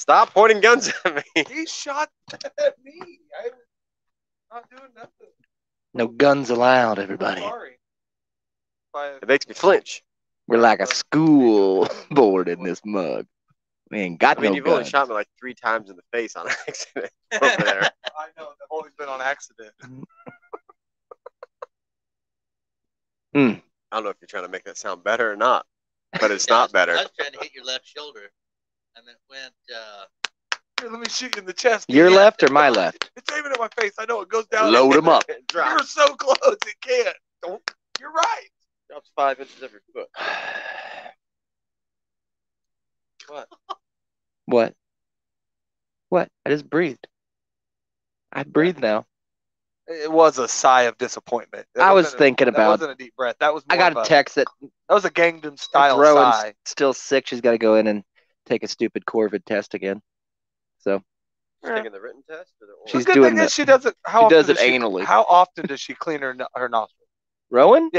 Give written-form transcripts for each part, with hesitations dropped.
Stop pointing guns at me. He shot at me. I'm not doing nothing. No guns allowed, everybody. Sorry. It makes me flinch. We're like a school board in this mug. We ain't got I mean, no you've guns. only shot me like 3 times in the face on accident over there. I know. I've always been on accident. I don't know if you're trying to make that sound better or not, but it's not better. I was trying to hit your left shoulder, and it went. Here, let me shoot you in the chest. Your left or my left? It's aiming at my face. I know it goes down. Load 'em up. You're so close. It can't. Don't. You're right. Drops 5 inches of your foot. What? What? What? I just breathed. I breathe now. It was a sigh of disappointment. I was thinking That about. wasn't a deep breath. That was. I More got of a text that That was a Gangnam style Rowan's sigh. still sick. She's got to go in and take a stupid Corvid test again. So She's taking the written test or the oral? She's The good doing thing the- is she does it. How she often does it anally. How often does she clean her nostrils? Rowan?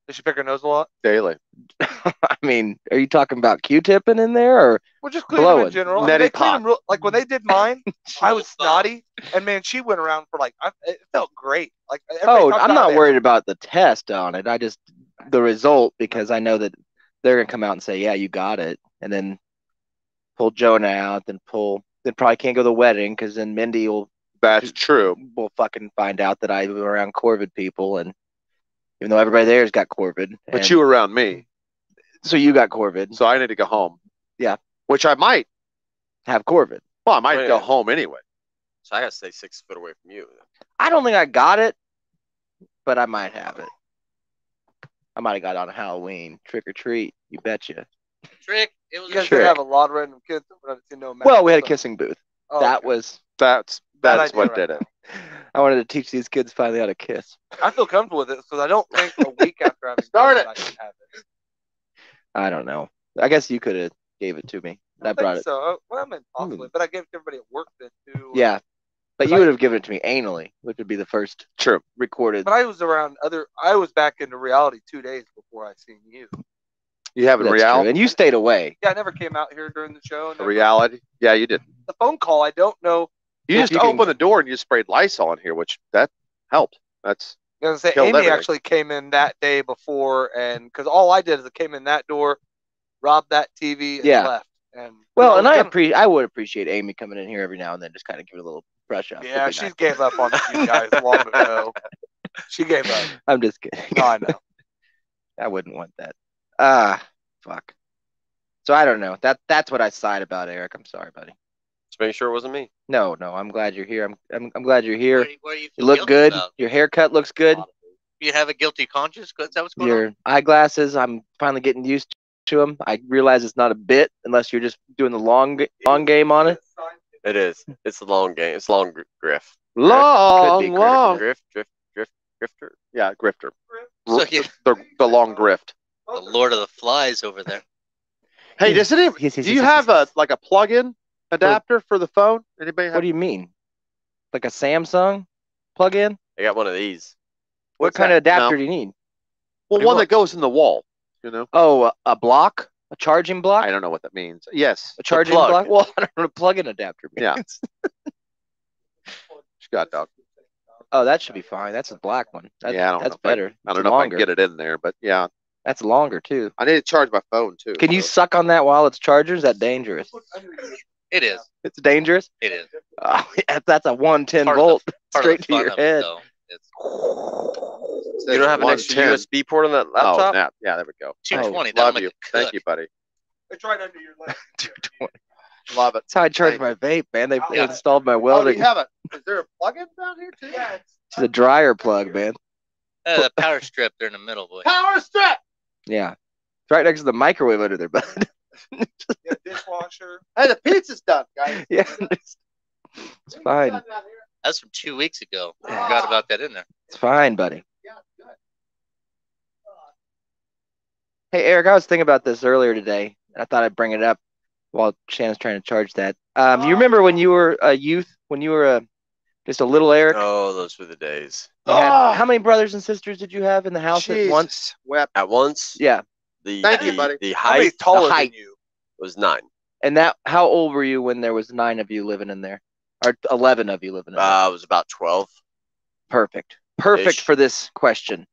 Does she pick her nose a lot? Daily. I mean, are you talking about Q-tipping in there or? Well, just clean them in Blowing. general. Neti They clean pot. them like when they did mine, I was Little thumb. snotty, and man, she went around for like it felt great. Like Oh, I'm not worried about the test on it. I just the result because I know that they're gonna come out and say, yeah, you got it, and then pull Jonah out, then probably can't go to the wedding because then Mindy will That's true. fucking find out that I was around Corvid people, and even though everybody there's got Corvid, But and- you were around me, so you got Corvid, so I need to go home. Yeah. Which I might. have Corvid. Well, I might Wait. go home anyway. So I gotta stay 6 foot away from you. I don't think I got it, but I might have it. I might have got it on Halloween trick or treat. You betcha. Trick. It was You guys a Sure. did have a lot of random kids. But I didn't see no Well, we had a masks, kissing booth. so- Oh, That okay. was. That's Bad that's idea, what right? did it. I wanted to teach these kids finally how to kiss. I feel comfortable with it because I don't think a week after having Start COVID, it. I can have it. I don't know. I guess you could have gave it to me. I I brought think it. so. Well, I mean, possibly, but I gave it to everybody at work then too. Yeah, but you would have given it to me anally, which would be the first True. recorded. But I was around other. I was back into reality 2 days before I seen you. You have a That's reality. true. And you stayed away. Yeah, I never came out here during the show. A never- reality. Yeah, you did. The phone call. I don't know. You If just you can- opened the door and you sprayed Lysol in here, which that helped. That's I was gonna say Killed Amy everything. actually came in that day before, and because all I did is I came in that door, robbed that TV, and Yeah. left. And Well, and was gonna- I would appreciate Amy coming in here every now and then, just kind of give it a little brush up. Yeah, It'd be she nice. gave up on you guys long ago. She gave up. I'm just kidding. No, I know. I wouldn't want that. Fuck. So I don't know. That's what I sighed about, Eric. I'm sorry, buddy. Just making sure it wasn't me. No, I'm glad you're here. I'm glad you're here. What do you You feel look guilty good. about? Your haircut looks good. You have a guilty conscience? Is that what's going on? Your eyeglasses, I'm finally getting used to them. I realize it's not a bit unless you're just doing the long game on it. It is. It's a long game. It's long griff. long, Could be long. Grifter. Yeah, grifter. So you, The long grift. the Lord of the Flies over there. Hey, does any? Yes, Do you have a like a plug-in adapter for the phone? Anybody have? What do you mean? Like a Samsung plug-in? I got one of these. What What's kind of that? adapter No. do you need? Well, one that goes in the wall. You know. Oh, a block? A charging block? I don't know what that means. Yes. A charging plug. block? Well, I don't know what a plug-in adapter Yeah. means. Scott dog. Oh, that should be fine. That's a black one. That's, Yeah, I don't that's know if I- better. I don't It's know longer. if I can get it in there, but yeah, That's longer too. I need to charge my phone too. Can you so- suck on that while it's charging? Is that dangerous? It is. It's dangerous. It is. Oh, yeah, that's a 110 Part of volt Part straight of the to fun your of it, head. though. It's You don't have an extra 110. USB port on that Oh, laptop? now, yeah, there we go. 220. Love That'll make you. it Thank cook. you, buddy. It's right under your leg. 220. Love it. That's how I charge Thank my vape, man. They Yeah. installed my Oh, do welding. you have it? Is there a plug-in down here too? Yeah, It's the dryer plug, man. The power strip there in the middle, boy. Power strip. Yeah. It's right next to the microwave under there, bud. yeah, dishwasher. Hey, the pizza's done, guys. Yeah. It's fine. That's from 2 weeks ago. I forgot about that in there. It's fine, buddy. Yeah, good. Hey, Eric, I was thinking about this earlier today. I thought I'd bring it up while Shannon's trying to charge that. You remember when you were a youth, when you were just a little Eric? Oh, those were the days. You had- Oh. how many brothers and sisters did you have in the house at once? Jesus. Wept. At once, Yeah. the Thank you, the- buddy. The How many height taller height. than you? was 9. And how old were you when there was 9 of you living in there, or 11 of you living in there? I was about 12. Perfect Ish. for this question.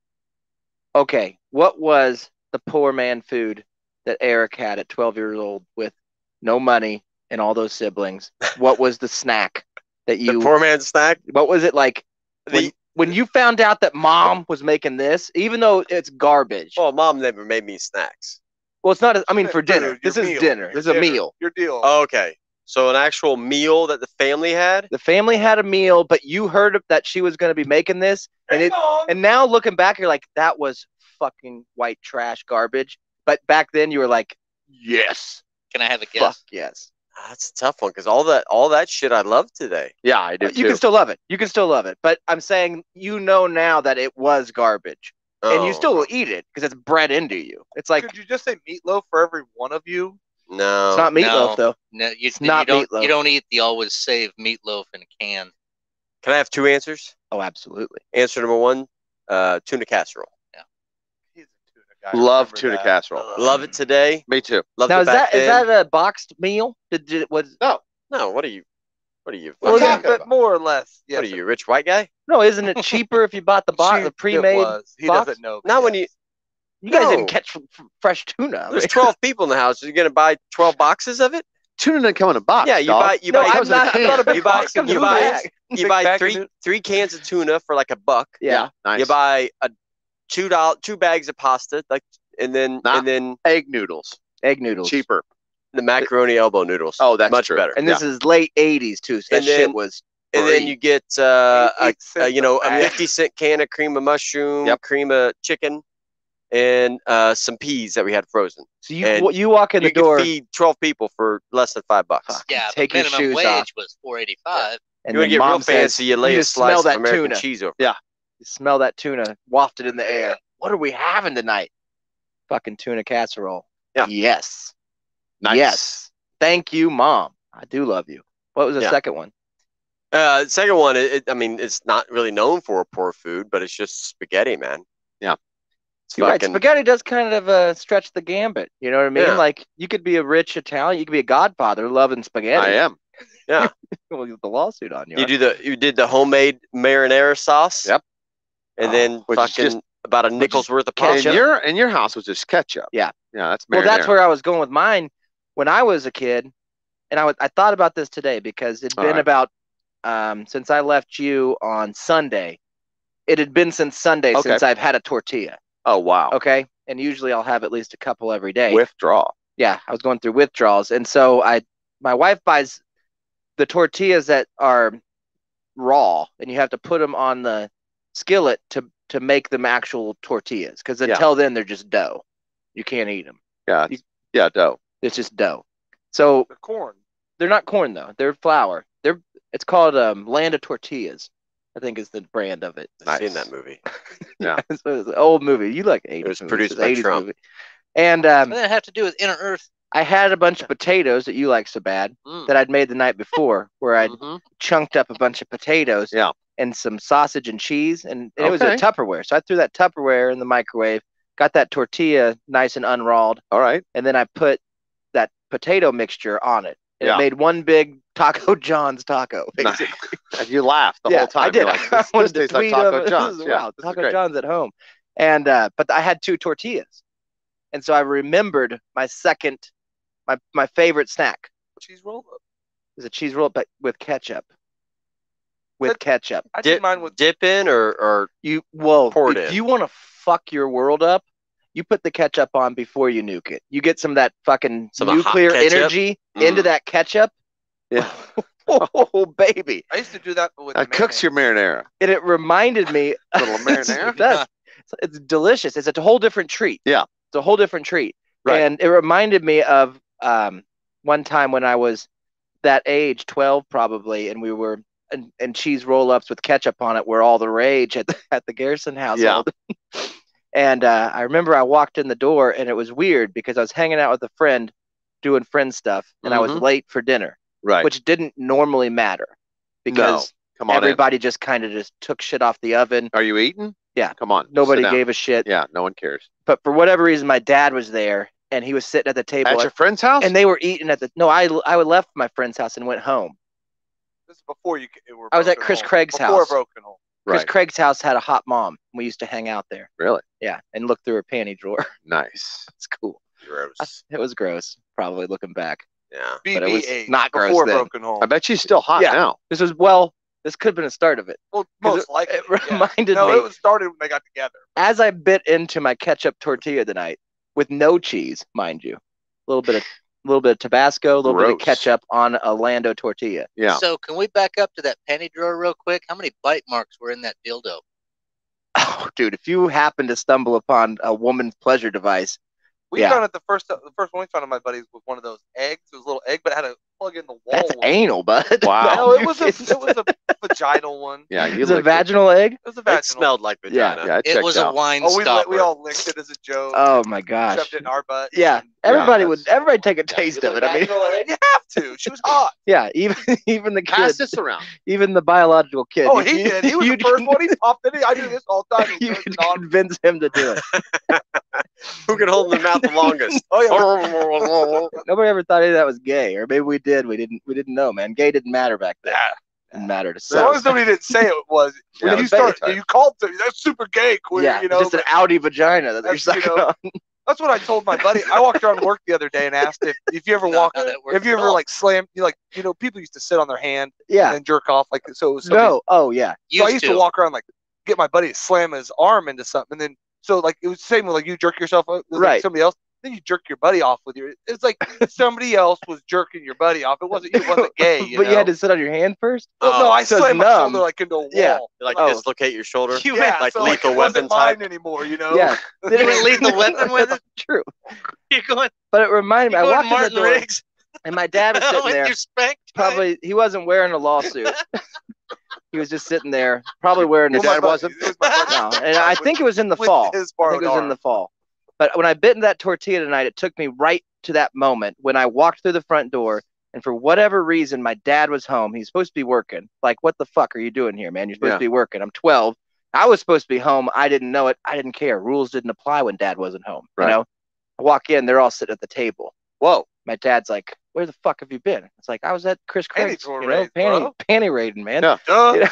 Okay, what was the poor man food that Eric had at 12 years old with no money and all those siblings? What was the snack that The you? poor man's snack. What was it like The when you found out that mom was making this, even though it's garbage? well, mom never made me snacks. Well, it's not. I mean, for Food, dinner. your This is meal, dinner. your This is a dinner, meal. Your deal. Okay, so an actual meal that the family had. The family had a meal, but you heard that she was going to be making this, and now looking back, you're like, that was fucking white trash garbage. But back then, you were like, yes, Can I have a fuck guess? yes. That's a tough one because all that shit I love today. Yeah, I do You too. can still love it. You can still love it. But I'm saying you know now that it was garbage, and you Oh, still will eat it because it's bred into you. It's like Could you just say meatloaf for every one of you? no. it's not meatloaf No. though. No, you not don't. meatloaf. You don't eat the always save meatloaf in a can. Can I have 2 answers? Oh, absolutely. Answer number 1, tuna casserole. He's a tuna guy. I Love remember tuna that. casserole. Love it today. Me too. Loved Now it is back that then. a boxed meal? Was No, what are you? What are you? Well, What's yeah, that but about? more or less. What Yes, are you, rich white guy? no? Isn't it cheaper if you bought the Cheap the pre-made? It was. He box? doesn't know. Not when you. You guys No. didn't catch fresh tuna. There's 12 people in the house. You're gonna buy 12 boxes of it? Tuna doesn't come in a box. Yeah, you dog. buy. You No, buy. I'm not a big You buy. box. Comes You in a buy. bag. You Big buy bag of three it. 3 cans of tuna for like $1. Yeah. Nice. You buy a $2 bags of pasta, like, and then Nah. and then egg noodles. Egg noodles. Cheaper. the macaroni elbow noodles. Oh, that's much true. better. And this is late '80s too, so that And shit then- was. And then free. you get Eight cents you know, a a bag. 50-cent can of cream of mushroom, Yep. cream of chicken, and some peas that we had frozen. So and you walk in the You could door feed 12 people for less than $5. Fuck. Yeah, Take but your minimum shoes wage off. was $4.85. and You want to then get real mom says, fancy, you lay a just smell slice of that American tuna. cheese over. You smell that tuna wafted in the air. What are we having tonight? Fucking tuna casserole. Yeah. Yes. Nice. Yes. Thank you, Mom. I do love you. What was the Yeah. second one? Second one, I mean, it's not really known for a poor food, but it's just spaghetti, man. Yeah. It's You're right. fucking, Spaghetti does kind of stretch the gambit. You know what I mean? Yeah. Like you could be a rich Italian, you could be a Godfather loving spaghetti. I am. yeah. Well, you have the lawsuit on you. You did the homemade marinara sauce. Yep. And then Which is fucking just- about a nickel's worth of ketchup. pasta. In your house was just ketchup. Yeah. Yeah, that's Well, that's marinara. where I was going with mine when I was a kid, and I thought about this today because it'd All been right. about since I left you on Sunday. It had been since Sunday Okay. since I've had a tortilla. Oh wow. Okay, and usually I'll have at least a couple every day. Withdraw. Yeah, I was going through withdrawals, and so my wife buys the tortillas that are raw, and you have to put them on the skillet to make them actual tortillas, because until then they're just dough. You can't eat them. Yeah. You- Yeah, dough. It's just dough. So The corn. they're not corn though; they're flour. It's called Land of Tortillas, I think is the brand of it. I've seen Nice. that movie. Yeah. It's an old movie. You like 80s was movies. produced It's by 80s Trump. movie. And What does that have to do with Inner Earth? I had a bunch of potatoes that you like so bad Mm. that I'd made the night before, where I'd Mhm. chunked up a bunch of potatoes Yeah. and some sausage and cheese, and it was a Okay. Tupperware. So I threw that Tupperware in the microwave, got that tortilla nice and unrawed, All right. and then I put that potato mixture on it. And Yeah. it made one big Taco John's taco, Nice. basically. And you laughed the Yeah, whole time. I did. You're like, I this wanted to tastes like tweet Taco them. John's. This is, Yeah, wow, this is Taco great. John's at home. And but I had 2 tortillas. And so I remembered my second, my favorite snack Cheese roll up. is a cheese roll but with ketchup. With But- ketchup. I did mine with Dip in or If in. you want to fuck your world up, you put the ketchup on before you nuke it. You get some of that fucking Some hot nuclear ketchup? energy into Mm. that ketchup. Yeah. Oh, baby. I used to do that with That cooks your mayonnaise. marinara. And it reminded me. Little marinara? It does. It's delicious. It's a whole different treat. Yeah. It's a whole different treat. Right. And it reminded me of one time when I was that age, 12 probably, and we were and cheese roll-ups with ketchup on it were all the rage at the Garrison household. And I remember I walked in the door and it was weird because I was hanging out with a friend doing friend stuff, and I was Mhm. late for dinner, Right. which didn't normally matter because Come on in. everybody just kind of just took shit off the oven. Are you eating? Yeah. Come on. Nobody sit down. gave a shit. Yeah, no one cares. But for whatever reason, my dad was there, and he was sitting at the table, At your friend's house? and they were eating at the. No, I left my friend's house and went home. This is before you were. I was at broken Chris home. Craig's before house. Broken Home. Chris Right. Craig's house had a hot mom. We used to hang out there. Really? Yeah, and look through her panty drawer. Nice. It's cool. Gross. It was gross, probably looking back. Yeah. But it was BB-8 not gross before then. Broken Home. I bet she's still hot Yeah. now. This could have been a start of it. Well, 'Cause most likely. It yeah. reminded No, me, it was started when they got together. as I bit into my ketchup tortilla tonight with no cheese, mind you, a little bit of Tabasco, a little bit of Gross. ketchup on a Lando tortilla. Yeah. So can we back up to that panty drawer real quick? How many bite marks were in that dildo? Oh, dude, if you happen to stumble upon a woman's pleasure device, We Yeah. found it the first one we found on my buddies was one of those eggs. It was a little egg, but it had a plug in the wall. that's one. anal, bud. Wow. No, it was a vaginal one. Yeah, you It's a licked it. vaginal egg? It was a vaginal. It smelled like Yeah. vagina. Yeah, it It checked was a out. wine Oh, we stopper. all licked it as a joke. Oh my gosh. Shoved it in our butt. Yeah, and- everybody that's- everybody take a taste of it. I mean, You have to. She was hot. yeah, even the Pass kid, this around. even the biological kid. Oh, you- he did. He was you the first can- one. He popped in. I do this all the time. He You turns could it on. convince him to do it. Who can hold in the mouth the longest? Oh yeah. Nobody ever thought any of that was gay, or maybe we did. We didn't know, man. Gay didn't matter back then. Didn't matter to As long some. as somebody didn't say it was. Yeah, When it you was start, stereotype. you called to that's super gay, queer. Yeah, you know. just an outie vagina that you're That's, you sucking know, on. That's what I told my buddy. I walked around work the other day and asked if you ever Not walk, how that works if you at ever all. like slam, people used to sit on their hand Yeah. and jerk off like so. It was somebody- No. Oh yeah. So I used to walk around like get my buddy to slam his arm into something, and then so like it was the same with like you jerk yourself up with like, Right. somebody else. Then you jerk your buddy off with your. It's like somebody else was jerking your buddy off. It wasn't. It wasn't gay. But you had to sit on your hand first. Well, no, I so it's slammed my numb. shoulder like into a wall. Yeah. Like Oh. dislocate your shoulder? Yeah, like so, Lethal it Weapon wasn't mine type? anymore. You know. Yeah. You went Lethal Weapon with it? True. You're going, But it reminded me. I you're walked going in the Martin door, Riggs and my dad was sitting with there. your spank. Probably he wasn't wearing a lawsuit. He was just sitting there, probably wearing Your his. dad wasn't? It was my buddy. No, and I think it was in the With fall. his I think borrowed it was in arm. the fall. But when I bit into that tortilla tonight, it took me right to that moment when I walked through the front door, and for whatever reason, my dad was home. He's supposed to be working. Like, what the fuck are you doing here, man? You're supposed Yeah. to be working. I'm 12. I was supposed to be home. I didn't know it. I didn't care. Rules didn't apply when dad wasn't home. Right. You know, I walk in, they're all sitting at the table. Whoa. My dad's like, "Where the fuck have you been?" It's like, I was at Chris Craig's, drawer you know, raid, bro. panty raiding, man. Yeah. Duh. You know?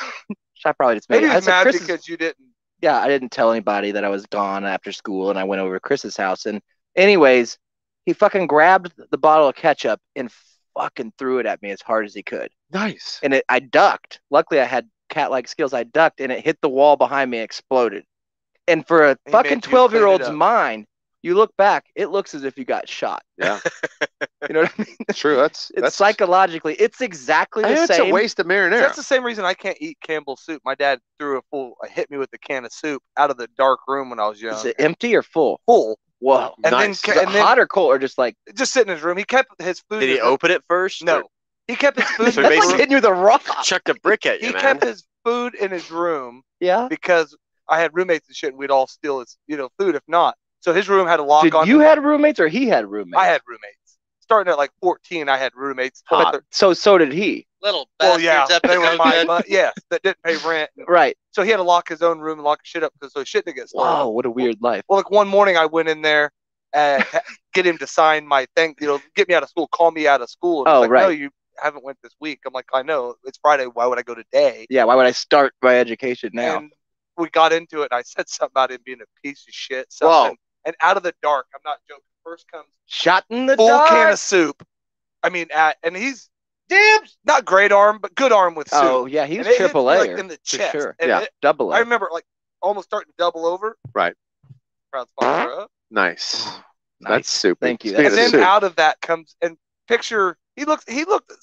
I probably just made Maybe it. I he's said, mad Chris's- because you didn't. yeah, I didn't tell anybody that I was gone after school, and I went over to Chris's house. And anyways, he fucking grabbed the bottle of ketchup and fucking threw it at me as hard as he could. Nice. And I ducked. Luckily, I had cat-like skills. I ducked, and it hit the wall behind me and exploded. And for a He fucking made you clean 12-year-old's it up. mind, you look back, it looks as if you got shot. Yeah. You know what I mean? True. That's It's psychologically, it's exactly the It's same. a waste of marinara. That's the same reason I can't eat Campbell's soup. My dad hit me with a can of soup out of the dark room when I was young. Is it empty or full? Full. Whoa. And Nice. then, Is it and then hot or cold or just like just sitting in his room. He kept his food. Did in he his- open it first? No. or He kept his food. So in that's his like room. hitting you with a rock? chucked a brick at you, He man? kept his food in his room Yeah. because I had roommates and shit, and we'd all steal his, food if not. So his room had a lock Did on. you it. had roommates or he had roommates? I had roommates. Starting at like 14, I had roommates. But Hot. they're- So did he. Little well, bastards yeah, up to they were no my, good. but yes, that didn't pay rent. Right. So he had to lock his own room and lock his shit up so shit didn't get stolen. Wow, what a weird life. Well, like one morning I went in there and get him to sign my thing, get me out of school, call me out of school. And Oh, he's like, right. no, you haven't went this week. I'm like, I know, it's Friday. Why would I go today? Yeah, why would I start my education now? And we got into it, and I said something about him being a piece of shit. Whoa. Something. And out of the dark, I'm not joking. First comes Shot in the full dark. can of soup. I mean, and he's damn not great arm, but good arm with soup. Oh, yeah, he was And it hits triple me, A. like, in the for chest. sure. And Yeah. it- Double I A. remember like almost starting to double over. Right. Proud sponsor up. Nice. Nice. That's super. Thank you. Speaking And of then soup, out of that comes and picture. He looked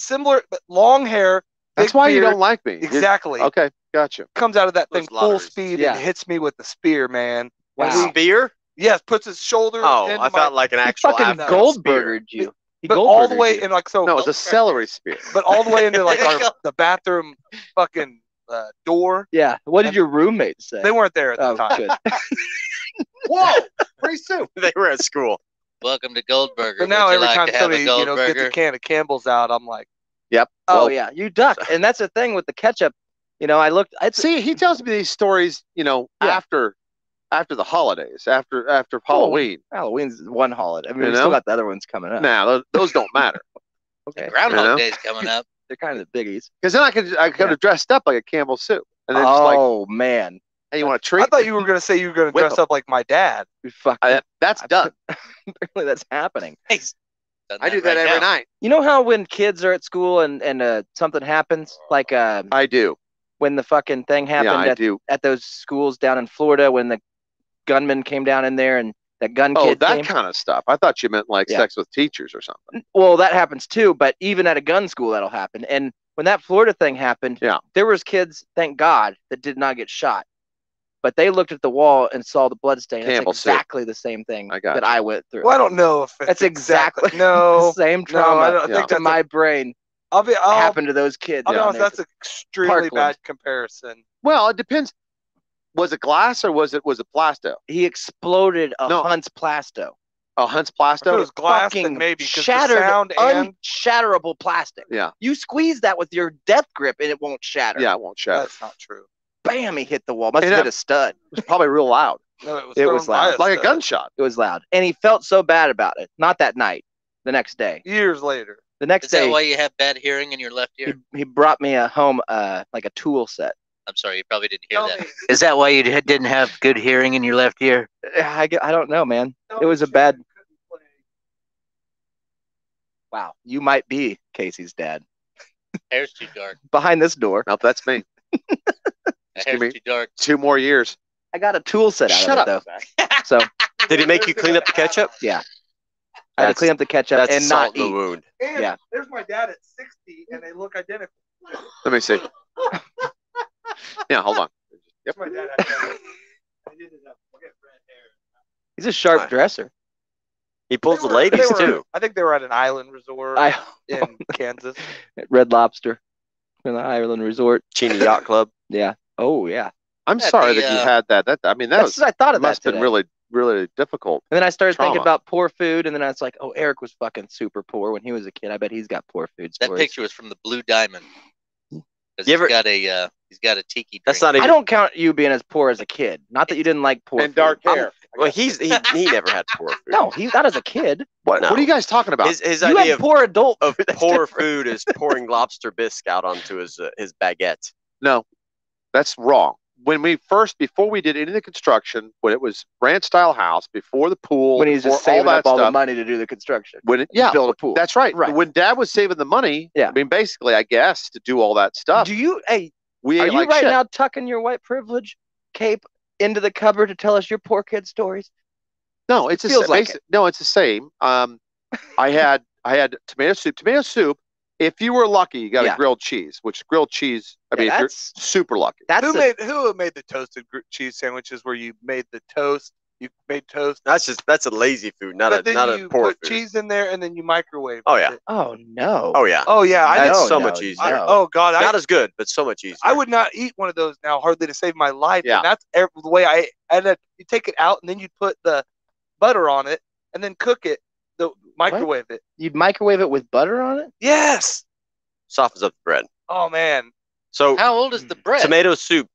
similar, but long hair. that's big why you beard. don't like me. Exactly. Okay, gotcha. Comes out of that Those thing full lotteries. speed Yeah. and hits me with the spear, man. Wow. And Spear? yes, puts his shoulder. Oh, into I thought like an He actual fucking Afghan Goldbergered you. He but all the Goldbergered way you. in like so. No, it's a celery spear. But all the way into like the bathroom fucking door. Yeah. What did your roommates say? They weren't there at the Oh, time. good. Whoa! Free soup. They were at school. Welcome to Goldberger. So now Would you every like time to have somebody a gets a Goldberger? can of Campbell's out, I'm like, Yep. Oh, Well, yeah. You duck. And that's the thing with the ketchup. You know, I looked. See, he tells me these stories, Yeah. after after the holidays, after Halloween. Halloween's one holiday. I mean, You we still know? got the other ones coming up. Nah, those don't matter. Okay. Groundhog You know? Day's coming up. They're kind of the biggies. Because then I could have dressed up like a Campbell soup, and then just Oh man, hey, you want a treat? I thought you were gonna say you were gonna Whip dress up like my dad. we fucking That's done. apparently that's happening. He's done I do that right every now. night. You know how when kids are at school and something happens, like I do. when the fucking thing Yeah, happened I do. at those schools down in Florida when the gunman came down in there and that gun Oh, kid that came. kind of stuff. I thought you meant like Yeah. sex with teachers or something. Well, that happens too, but even at a gun school that'll happen. And when that Florida thing happened, Yeah. there was kids, thank God, that did not get shot. But they looked at the wall and saw the blood stain. Campbell It's soup. exactly the same thing I got that you. I went through. Well, I don't know if it's That's exactly the no. same trauma I don't Yeah. think to that's my brain I'll happened to those kids. I'll be down honest, there. that's an extremely Parkland. bad comparison. Well, it depends. Was it glass or was it plasto? He exploded a No. Hunt's Plasto. Oh, Hunt's If it plasto. was glass, then Fucking maybe because the shattered, sound and unshatterable plastic. Yeah. You squeeze that with your death grip and it won't shatter. Yeah, it won't shatter. that's not true. Bam, he hit the wall. Must And have hit that- a stud. It was probably real loud, No, it was, It was thrown by loud. like a stud. gunshot. It was loud. And he felt so bad about it. Not that night. The next day. Years later. The next Is that day, why you have bad hearing in your left ear? he brought me a home, like a tool set. I'm sorry, you probably didn't hear Tell that. me. Is that why you didn't have good hearing in your left ear? I don't know, man. It was a bad. Wow, you might be Casey's dad. Hair's too dark. Behind this door, Nope, that's me. The Just hair's give me- too dark. 2 more years. I got a tool set out Shut of up. it though. So Did he make you clean up the ketchup? I had to That's- clean up the ketchup That's and salt not in the eat. wound. And Yeah. there's my dad at 60, and they look identical. Let me see. Yeah, hold on. That's my dad. I did it up. Look at red hair. He's a sharp Right. dresser. He pulls the They ladies were- too. I think they were at an island resort I in Kansas. Red Lobster in the Ireland Resort. Cheney Yacht Club. Yeah. Oh yeah. I'm Yeah, sorry the, that you had that. That I mean, that That's what I thought of that must have today. been really, really difficult. And then I started thinking trauma. about poor food, and then I was like, oh, Eric was fucking super poor when he was a kid. I bet he's got poor food That stories. picture was from the Blue Diamond. 'Cause You ever- he's got a tiki. That's drink. not even. I don't count you being as poor as a kid. Not that you didn't like poor And food. dark I'm- hair. Well, he never had poor food. No, he's not as a kid. What? No. What are you guys talking about? His You idea had poor adult of food. That's poor different. food is pouring lobster bisque out onto his baguette. No, that's wrong. Before we did any of the construction, when it was ranch style house, before the pool, When he's before just saving all up that all the stuff, money to do the construction. yeah, build a pool. that's right. Right. When Dad was saving the money, Yeah. I mean, basically, I guess to do all that stuff, Do you? Hey, we are ate you like right shit. now tucking your white privilege cape into the cupboard to tell us your poor kid stories? No, it's It feels like no, it's the same. I had tomato soup. Tomato soup. If you were lucky, you got Yeah. a grilled cheese, which grilled cheese. I mean, if you're that's super lucky. that's Who a- made the toasted cheese sandwiches where you made the toast? You made toast, That's a lazy food, not but then a you poor put food. cheese in there and then you microwave. Oh, yeah. it. oh no. Oh yeah. Oh yeah, I That's did. so much easier. no. Oh god, Not as good, but so much easier. I would not eat one of those now hardly to save my life. Yeah. And that's the way I and then you take it out and then you put the butter on it and then cook it, microwave it. You'd microwave it with butter on it? Yes. Softens up the bread. Oh man. So How old is the bread? tomato soup.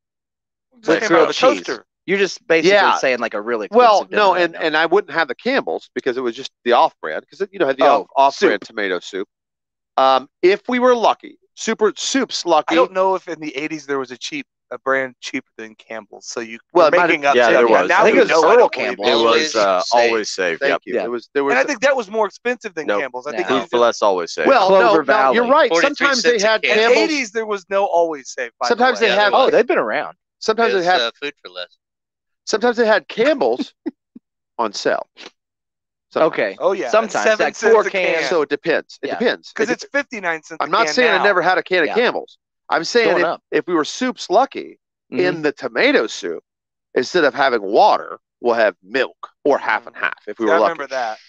Just With came grilled out of the cheese. toaster. You're just basically Yeah. saying like a really Well, expensive no, dinner and right now. and I wouldn't have the Campbell's because it was just the off brand because had the Oh, off brand tomato soup. If we were lucky, super soup's lucky. I don't know if in the 80s there was a brand cheaper than Campbell's. So you're Well, it might making up. yeah, shit. there was. Now I think we it was know I Earl don't believe Campbell. It it. was Always always safe. Thank Yep. you. Yeah. There was And I think that was more expensive than Nope. Campbell's. I No. think Food for less, always safe. well, Clover no, you're Valley. right. 43 Sometimes they cents a had can. in the Campbell's. 80s there was no always safe. by the Sometimes way. they Yeah, have. there Oh, was. they've been around. Sometimes they It's, had. food for less. Sometimes they had Campbell's on sale. Sometimes. Okay. Oh yeah. Sometimes, 7 like cents 4 a can. cans. So it depends. It Yeah. depends. Because It it's 59 cents. I'm a not can saying I now. never had a can Yeah. of Campbell's. I'm saying Going up. if we were soup's lucky, Mhm. in the tomato soup, instead of having water, we'll have milk or half and half if we See, were I lucky. remember that.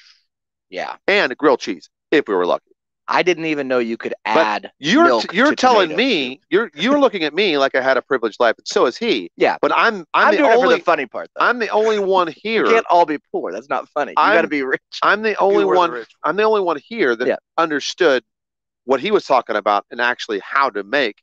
Yeah. And grilled cheese if we were lucky. I didn't even know you could add You're milk to telling tomato me soup. you're looking at me like I had a privileged life, and so is he. Yeah. But I'm I'm the doing it for only the funny part though. I'm the only one You here. can't all be poor. That's not funny. You I'm- got to be rich. I'm the only You were the one. rich I'm the only one here that Yeah. understood what he was talking about and actually how to make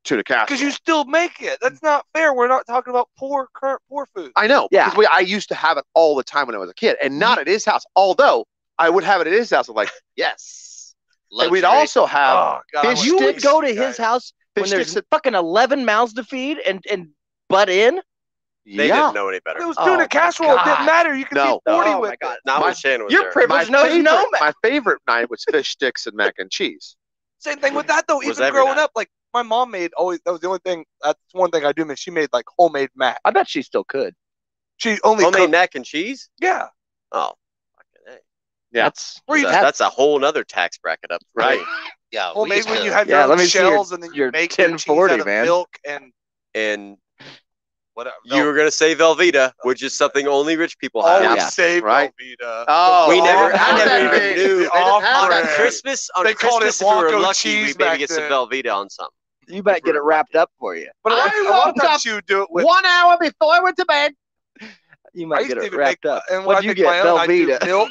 tuna casserole. Because you still make it. That's not fair. We're not talking about current poor food. I know. Yeah. Because I used to have it all the time when I was a kid, and not at his house. Although I would have it at his house. I'm like, yes. And we'd Luxury. also have Oh, God, I fish want You would sticks. go to his house when Fish there's sticks. fucking 11 mouths to feed and butt in. They Yeah. didn't know any better. It was Oh, tuna my casserole. It God. didn't matter. You could No. feed 40 Oh, with my it. God. Not My- when Shannon was You're there. privileged. There's no mouth. My favorite night was fish sticks and mac and cheese. Same thing with that though. Was Even every growing night. up, like my mom made always. That was the only thing. That's one thing I do miss. She made like homemade mac. I bet she still could. She only Homemade cooked. mac and cheese? Yeah. Oh, fucking A. Yeah. That's Where you That's a whole nother tax bracket up. Right. Yeah, we Homemade used when to- you had Yeah, your let own me see your- shells and then you your make your cheese 1040, out of man. milk and And whatever. you were going to say Velveeta, which is something only rich people always have. Yeah. save Right. Velveeta. Oh, We never, Oh, I how never did even they- knew. the They didn't have off-brand. that On thing. Christmas, They called it if we were Blanco lucky, we cheese maybe back get some then. Velveeta on something. You better get it wrapped up for you. But a lot I a lot of woke times up she would do it with. 1 hour before I went to bed. You I might used get to it even wrapped make, up. and when What'd I you make get? my own, I do Velveeta. milk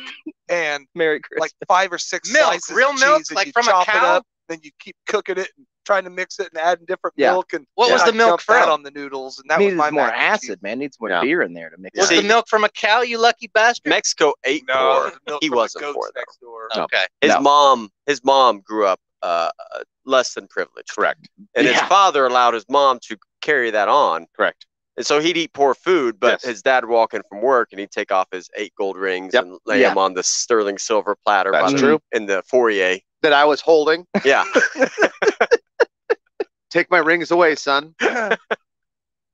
and Merry Christmas. like 5 or 6 Milk, slices real of milk, cheese, and like you from a chop it cow? up, then you keep cooking it and trying to mix it and adding different Yeah. milk. And What was I the milk dumped that from? on the noodles, and that Needs was my more mac and acid, cheese. man. Needs more Yeah. beer in there to mix Was it. the milk from a cow, you lucky bastard? Mexico ate No, poor. the milk He from the wasn't goats poor though. next door. No. Okay. His mom grew up less than privileged. Correct. And his Yeah. father allowed his mom to carry that on. Correct. And so he'd eat poor food, but Yes. his dad would walk in from work and he'd take off his 8 gold rings Yep. and lay Yeah. them on the sterling silver platter That's by true. in the foyer. That I was holding. Yeah. Take my rings away, son.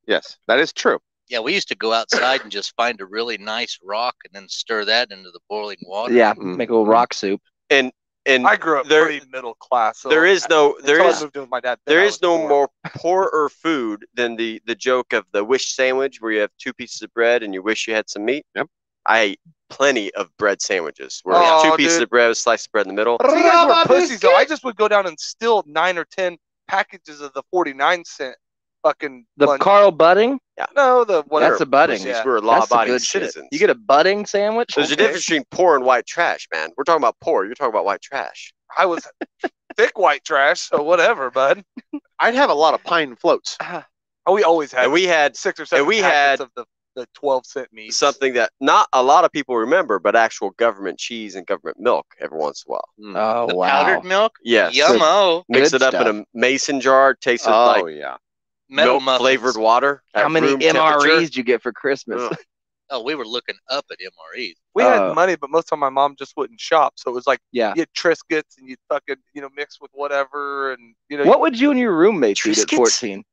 Yes, that is true. Yeah, we used to go outside and just find a really nice rock and then stir that into the boiling water. Yeah, Mm. make a little rock soup. And I grew up There- pretty middle class. So there is no until there I is moved in with my dad. then there I is was no poor. more poorer food than the joke of the wish sandwich where you have 2 pieces of bread and you wish you had some meat. Yep. I ate plenty of bread sandwiches where it's 2 Oh, pieces dude. of bread with a slice of bread in the middle. See, you guys were Rubber pussies though. I biscuit. just would go down and steal 9 or 10 packages of the 49-cent fucking The lunch. Carl Budding, No, the whatever. that's a budding. Pussies. Yeah. We're That's a law-abiding good shit. citizens. You get a budding sandwich. There's a Okay. difference between poor and white trash, man. We're talking about poor. You're talking about white trash. I was thick white trash, so whatever, bud. I'd have a lot of pine floats. Oh, we always had And we had 6 or 7 and we packets had of the 12-cent meat. something that not a lot of people remember, but actual government cheese and government milk every once in a while. Oh The wow. powdered milk? Yes. Yummo. Mix Good it up in stuff. a mason jar. Tasted Oh like yeah. Metal milk muffins. flavored water. How at many room MREs temperature. did you get for Christmas? Ugh. Oh, we were looking up at MREs. We Oh. had money, but most of my mom just wouldn't shop. So it was like Yeah. you had Triscuits and you'd fucking, mix with whatever. And, What would you and your roommates eat at Triscuits? 14?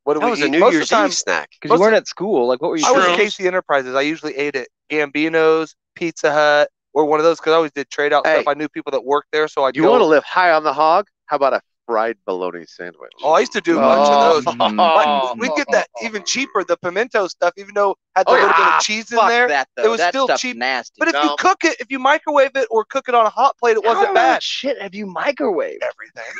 what do That we was a eat? New Most Year's of the time, Eve snack. Because Most you weren't at school. Like, what were you I was doing? at Casey Enterprises. I usually ate at Gambino's, Pizza Hut, or one of those because I always did trade out Hey. stuff. I knew people that worked there, so I'd You go. want to live high on the hog? How about a fried bologna sandwich? Oh, I used to do a bunch of those. Mm. But we'd get that even cheaper, the pimento stuff, even though had the Oh, little bit Ah, of cheese in Fuck there. that though. It was that still stuff's cheap. nasty. But if No. you cook it, if you microwave it or cook it on a hot plate, it How wasn't much bad. shit have you microwaved? Everything.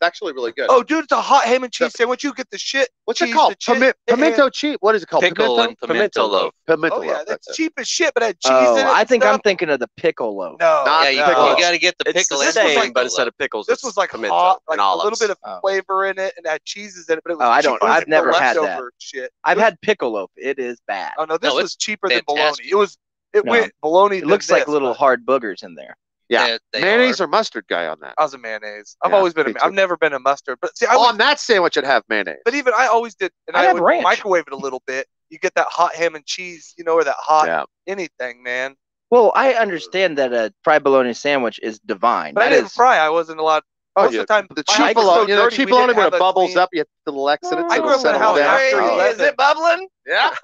It's actually really good. Oh, dude, it's a hot ham and cheese sandwich. You get the shit. what's it cheese, called? the chit- Pimento cheese. What is it called? Pickle Pimento? and pimento loaf. Pimento Oh yeah, loaf, that's it. cheap as shit, but it had cheese Oh, in it. I and think I'm stuff. thinking of the pickle loaf. No, Not Yeah, you, pickle. you got to get the It's pickle. the and same, pimento but instead loaf. of pickles, This it's was like pimento hot, like and a olives. little bit of Oh. flavor in it, and had cheeses in it. But it was Oh, I don't- cheaper I've than never the had that. leftover shit. I've had pickle loaf. It is bad. Oh no, this No, was it's cheaper than fantastic. bologna. It No. went bologna. It looks like this, little but hard boogers in there. Yeah. They Mayonnaise are. or mustard guy on that? I was a mayonnaise. I've Yeah, always been. me I've too. never been a mustard. But see, I would, On that sandwich, I'd have mayonnaise. but even I always did, and I'd I have would ranch. microwave it a little bit. You get that hot ham and cheese, or that hot Yeah. anything, man. Well, I understand that a fried bologna sandwich is divine. But I That didn't is- fry. I wasn't allowed. Oh, Most yeah. of the time, The my cheap house was so bologna, dirty, cheap we didn't bologna where have it a bubbles clean- up, you have to little exit it. I so I it'll grew up in a settle house down. after Oh, 11. Is it bubbling? Yeah.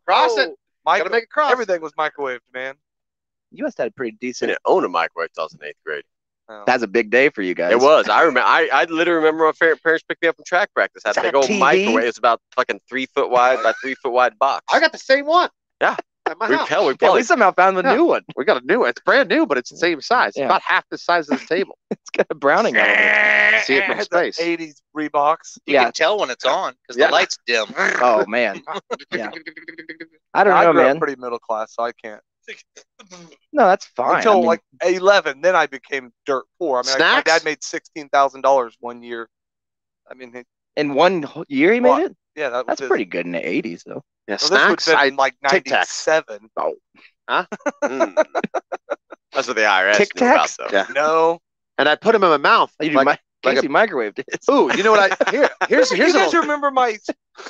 Cross it. Micro- Gotta make it cross. Everything was microwaved, man. You must have had a pretty I decent. didn't own a microwave till I was in 8th grade. Oh. That's a big day for you guys. It was. I remember. I literally remember my parents picked me up from track practice. Had Is a that big a old TV? microwave. It's about fucking 3 foot wide by 3 foot wide box. I got the same one. Yeah. At my we, house. hell, we Yeah, probably we somehow found the Yeah. new one. We got a new one. It's brand new, but it's the same size. Yeah. About half the size of this table. It's got a Browning element. See it from Had that space. 80s Reeboks. You Yeah. can tell when it's on because Yeah. the light's dim. Oh man, Yeah. I don't I know, grew man. up pretty middle class, so I can't. No, that's fine. Until I mean, like 11, then I became dirt poor. I mean, my Snacks? dad made $16,000 one year. I mean, In 1 year, he made What? it. yeah, that was That's his- pretty good in the '80s, though. Yeah, Well, this would snacks. have been like Tic Tacs. '97. Mm. That's what the IRS Tic knew about, Tacs? though. Yeah. No, And I put them in my mouth. You like a- Casey microwaved it. ooh, you know what here's you an guys old- remember my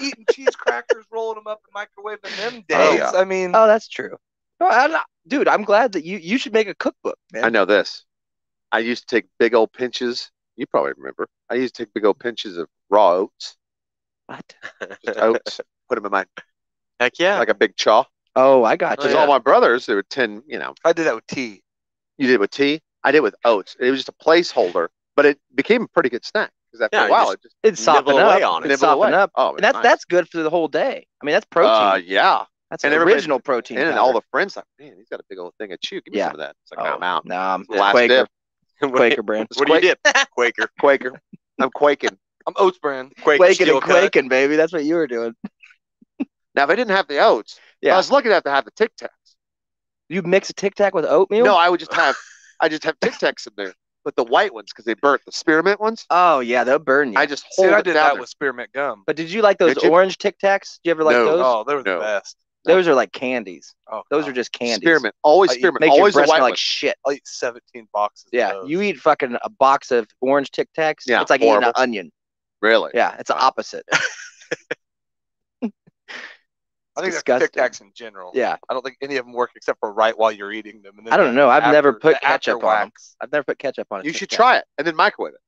eating cheese crackers, rolling them up and microwaving them days? Oh, yeah. I mean, Oh, that's true. No, dude, I'm glad that you should make a cookbook, man. I know this. I used to take big old pinches. You probably remember. I used to take big old pinches of raw oats, What? just oats, put them in my Heck yeah. like a big chaw. Oh, I got Oh, you. Because yeah. all my brothers, they were 10. You know, I did that with tea. you did it with tea. I did it with oats. It was just a placeholder, but it became a pretty good snack because after Yeah, a you while, just it just It'd soften nibble away up. on it. It'd nibbled soften away. up. Oh, And that's good for the whole day. I mean, that's protein. Yeah. That's and everybody- original protein. And powder. all the friends like, man, he's got a big old thing of chew. Give me Yeah. some of that. It's like, Oh, I'm out. No, I'm The last Quaker. dip. Quaker brand. What do you dip? Quaker. Quaker. I'm quaking. I'm Oats brand. Quaker Quaking steel and cut. quaking, baby. That's what you were doing. Now, if I didn't have the oats, Yeah. I was lucky enough to have the Tic Tacs. You mix a Tic Tac with oatmeal? No, I would just have Tic Tacs in there, but the white ones because they burnt. The spearmint ones, Oh yeah, they'll burn you. I just See, hold I it did down that there. with spearmint gum. But did you like those Did you? orange Tic Tacs? Did you ever like No. those? Oh, they were No. the best. Those are like candies. Oh, Those God. are just candies. Spearmint, always I eat- spearmint, Make your always the breath white smell like ones. shit. I'll eat 17 boxes. Yeah, of those. you eat fucking a box of orange Tic Tacs. Yeah, It's like eating an horrible. onion. Really? Yeah, it's the Right. opposite. I think disgusting. that's Tic Tacs in general. Yeah, I don't think any of them work except for right while you're eating them. And then I don't know. I've after- never put the ketchup after on them. wax. I've never put ketchup on it. You should try it and then microwave it.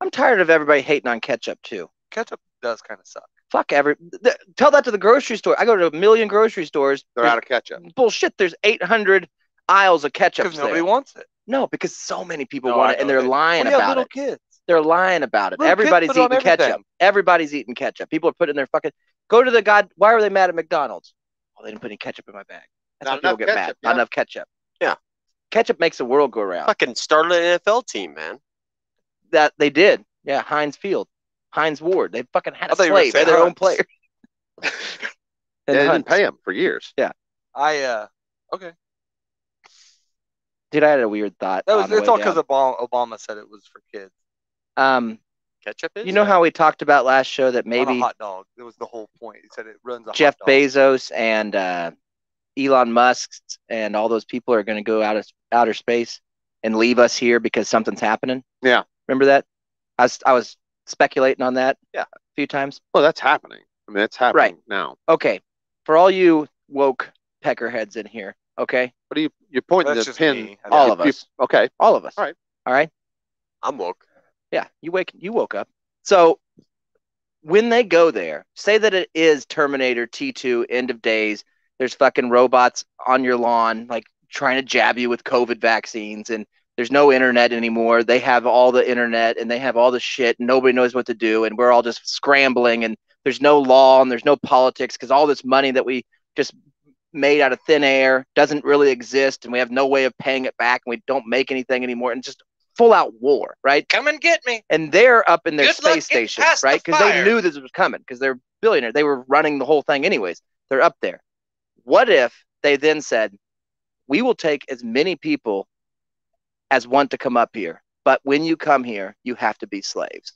I'm tired of everybody hating on ketchup too. Ketchup does kind of suck. Fuck tell that to the grocery store. I go to a million grocery stores. They're out of ketchup. Bullshit. There's 800 aisles of ketchup. Because nobody wants it. No, because so many people No, want I it, and know. they're lying We have about little it. kids. They're lying about it. Little kids Everybody's put it on eating ketchup. everything. Everybody's eating ketchup. People are putting in their fucking. Go to the god. Why were they mad at McDonald's? Oh, they didn't put any ketchup in my bag. That's Not how people enough get mad. ketchup, Not yeah. enough ketchup. Yeah. Ketchup makes the world go round. Fucking started an NFL team, man. That they did. Yeah, Heinz Field, Heinz Ward. They fucking had I a thought you were slave. They had saying their own Hunt's. player. Yeah, And they didn't Hunt's. pay him for years. Okay. Dude, I had a weird thought. That was, on the it's way all because down. Obama said it was for kids. Ketchup is? You know how we talked about last show that On a maybe hot dog. That was the whole point. He said it runs a Jeff hot dog. Bezos and Elon Musk and all those people are going to go out of outer space and leave us here because something's happening? Yeah. Remember that? I was speculating on that. Yeah. A few times. Well, that's happening. I mean, it's happening now. Okay. For all you woke peckerheads in here, okay? What are you're pointing That's the just pin? me. I All think of us. Okay. All of us. All right. All right. I'm woke. Yeah, you woke up. So when they go there, say that it is Terminator T2, end of days. There's fucking robots on your lawn, like trying to jab you with COVID vaccines, and there's no internet anymore. They have all the internet and they have all the shit, and nobody knows what to do, and we're all just scrambling, and there's no law and there's no politics because all this money that we just made out of thin air doesn't really exist, and we have no way of paying it back, and we don't make anything anymore, and just full out war, right? Come and get me. And they're up in their Good luck space getting station, past the right? Because they fire. knew this was coming because they're billionaires. They were running the whole thing anyways. They're up there. What if they then said, we will take as many people as want to come up here, but when you come here, you have to be slaves?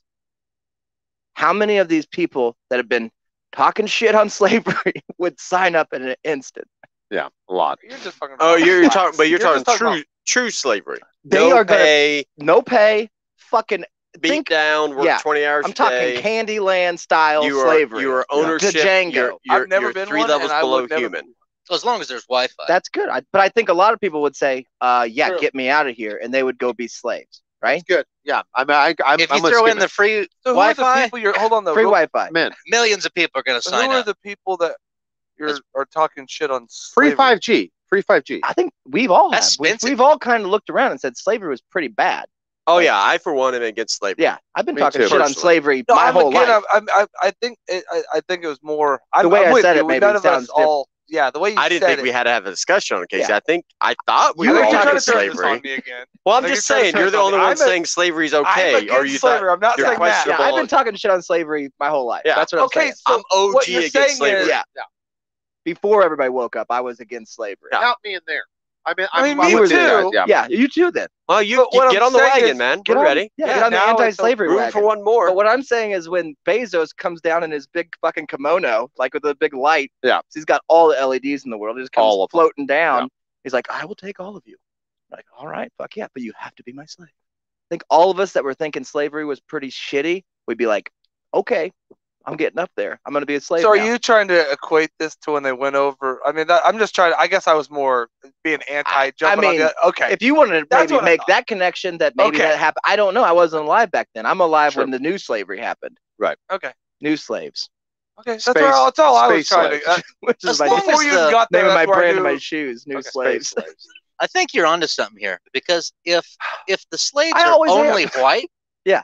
How many of these people that have been talking shit on slavery would sign up in an instant? Yeah, a lot. You're just fucking. Oh, you're blacks. talking, but you're talking just true about- true slavery. They no are gonna pay, no pay, fucking beat think. down, work yeah, 20 hours I'm a talking day. Candyland style You are slavery. you are ownership. To Django. You're I've never you're been 3 one, levels and I below would never human. So as long as there's Wi-Fi. That's good. But I think a lot of people would say, yeah, True. get me out of here. And they would go be slaves, right? It's good. Yeah, I'm if I'm you gonna throw skip in the it. free So who are the Wi-Fi, people you're? Hold on, though. Free real- Wi-Fi. Man, millions of people are going to So sign who are up. the people that are talking shit on free slavery? 5G. Free 5G. I think we've all had. That's expensive. We've all kind of looked around and said slavery was pretty bad. Oh yeah, I for one am against slavery. Yeah, I've been Me talking too. shit on Personally. slavery No, my I'm whole again. life. I think it was more. The way I'm I with said you. it maybe None of sounds us all. Yeah, the way you I didn't said think it. we had to have a discussion on it, Casey. Yeah. I thought we I were think all you're trying against to turn this slavery. on me again. Well, I'm I think just you're trying to saying, turn you're this the on only me. one I'm saying slavery's I'm okay. against Or you slavery. thought I'm not you're saying that. Yeah, questionable? I've been talking shit on slavery my whole life. Yeah. That's what I'm Okay, saying. so I'm OG what you're against saying slavery. is, Yeah. Before everybody woke up, I was against slavery. Yeah. Count me in there. I mean, me with you too. guys, Yeah, you too then. Well, But you what get I'm on the saying wagon, is- man. Get We're on, ready. Yeah, Yeah, get on the now it's anti-slavery Room wagon. for one more. But what I'm saying is when Bezos comes down in his big fucking kimono, like with a big light, Yeah. he's got all the LEDs in the world. He just comes All of them. floating down. Yeah. He's like, I will take all of you. I'm like, all right, fuck yeah, but you have to be my slave. I think all of us that were thinking slavery was pretty shitty, we'd be like, okay, I'm getting up there. I'm going to be a slave So are now. you trying to equate this to when they went over? I mean, I'm just trying. I guess I was more being anti-jumping mean, on the. Okay. If you want to That's maybe what I make thought. that connection that maybe Okay. that happened, I don't know. I wasn't alive back then. I'm alive Sure. when the new slavery happened. Okay. New slaves. Okay. That's Space- all. That's all I was space trying slaves. to. Which is As my long Before as you the got there, name of my that's where I brand of knew- my shoes. New Okay. slaves. I think you're onto something here because if the slaves I are always am. only white, Yeah.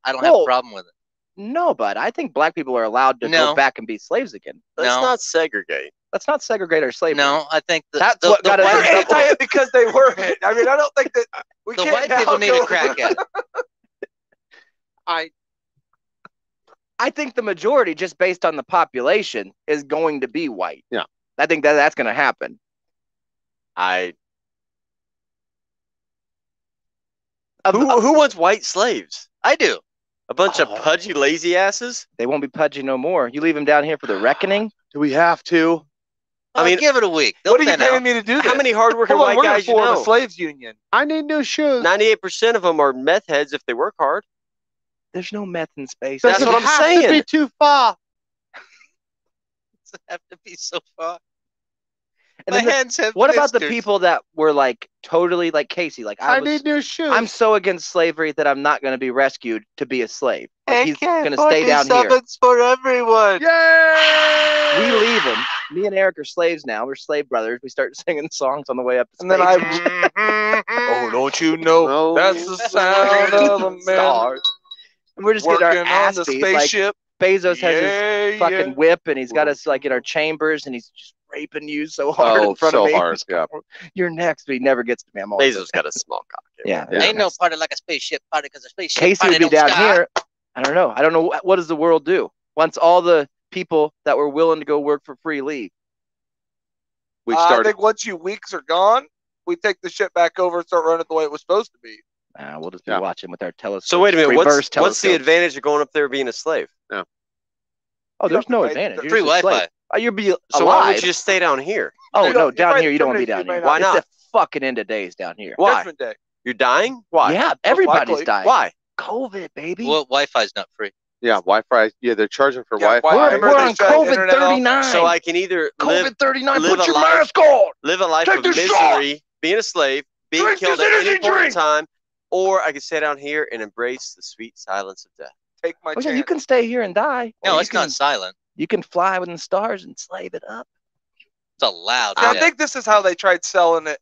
I don't have Well, a problem with it. No, but I think black people are allowed to No. go back and be slaves again. Let's No. not segregate. Let's not segregate our slavery. No, I think That's what got us We're in trouble. anti it because they were hit. I mean, I don't think that we The can't white now people need go- a crack at it. I think the majority, just based on the population, is going to be white. Yeah. I think that's going to happen. Who wants white slaves? I do. A bunch of Oh. pudgy, lazy asses? They won't be pudgy no more. You leave them down here for the reckoning. Do we have to? I mean, give it a week. They'll What are you thin paying out. me to do this? How many hardworking Hold on, white we're gonna guys you form a know? slaves union. I need new shoes. 98% of them are meth heads if they work hard. There's no meth in space. That's Doesn't what I'm have to saying. be too far. Does it have to be so far? And My then hands have what about the blisters. people that were like totally like Casey? Like I need new shoes. I'm so against slavery that I'm not going to be rescued to be a slave. Like, he's going to stay down here. for everyone. Yay! We leave him. Me and Eric are slaves now. We're slave brothers. We start singing songs on the way up to And then space. Oh, don't you know No. that's the sound of a man Stars. And we're just getting working our on ass the beat. Like spaceship. Bezos has his Yeah, fucking yeah. whip, and he's got us like in our chambers, and he's just raping you so hard Oh, in front so of me. hard. Yeah. You're next, but he never gets to me. I'm always Bezos got a small cock. yeah. Yeah. Ain't no party like a spaceship party because a spaceship Casey party would be don't down stop. here. I don't know. I don't know what does the world do once all the people that were willing to go work for free leave. We I started. think once you weeks are gone, we take the ship back over and start running the way it was supposed to be. We'll just be Yeah. watching with our telescope. So wait a minute. Reverse What's the telescopes. advantage of going up there being a slave? Oh, there's no Right. advantage. You're Free just a slave. Wi-Fi. Oh, you'll be So why would alive. you just stay down here? Oh You no, don't- down right, here you don't want to be terminate, down you here. may Why not. not? It's the fucking end of days down here. Why? Judgment Day. You're dying? Why? Yeah, everybody's likely. dying. Why? COVID, baby. Well, Wi-Fi's not free. Yeah, Wi-Fi. Yeah, they're charging for Yeah, Wi-Fi. we're Remember we're they on shut COVID internet off? 39. So I can either COVID 39. live Put a your life- mask on. live a life Take of the misery, shot. being a slave, being Drink killed this at any energy point in drink. time, or I can stay down here and embrace the sweet silence of death. Take my Oh yeah, chance. you can stay here and die. No, Or it's you can, not silent. You can fly within the stars and slave it up. It's a loud. See, I death. think this is how they tried selling it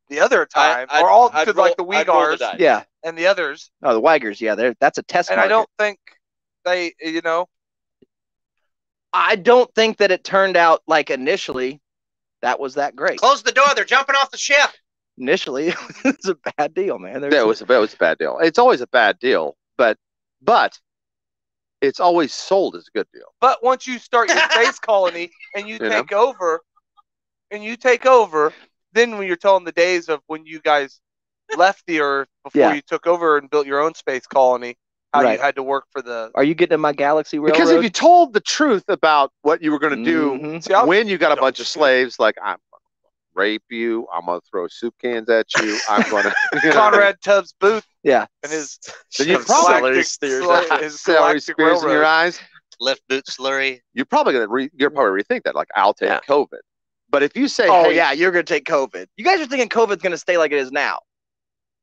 the other time, I'd- or all I'd to roll- like the I'd roll the Uyghurs dice. Yeah. and the others. Oh, the Weigers. Yeah, that's a test And market. I don't think they, you know, I don't think that it turned out like initially that was that great. Close the door. They're jumping off the ship. Initially, it was a bad deal, man. That was a bad deal. It's always a bad deal, but it's always sold as a good deal. but once you start your space colony and you You know? take over, then when you're telling the days of when you guys left the Earth before Yeah. you took over and built your own space colony, how Right. you had to work for the. Are you getting in my Galaxy Railroad? Because if you told the truth about what you were going to do Mhm. See, when you got a No. bunch of slaves, like I'm gonna rape you, I'm gonna throw soup cans at you, I'm gonna Conrad Tubbs Booth Yeah. and his Then you Shove probably- celery steers Galactic- out. his celery galactic spears in your railroad. eyes. Left boot slurry. You're probably rethink that. Like I'll take Yeah. COVID, but if you say, Oh hey, yeah, you're gonna take COVID. You guys are thinking COVID's gonna stay like it is now.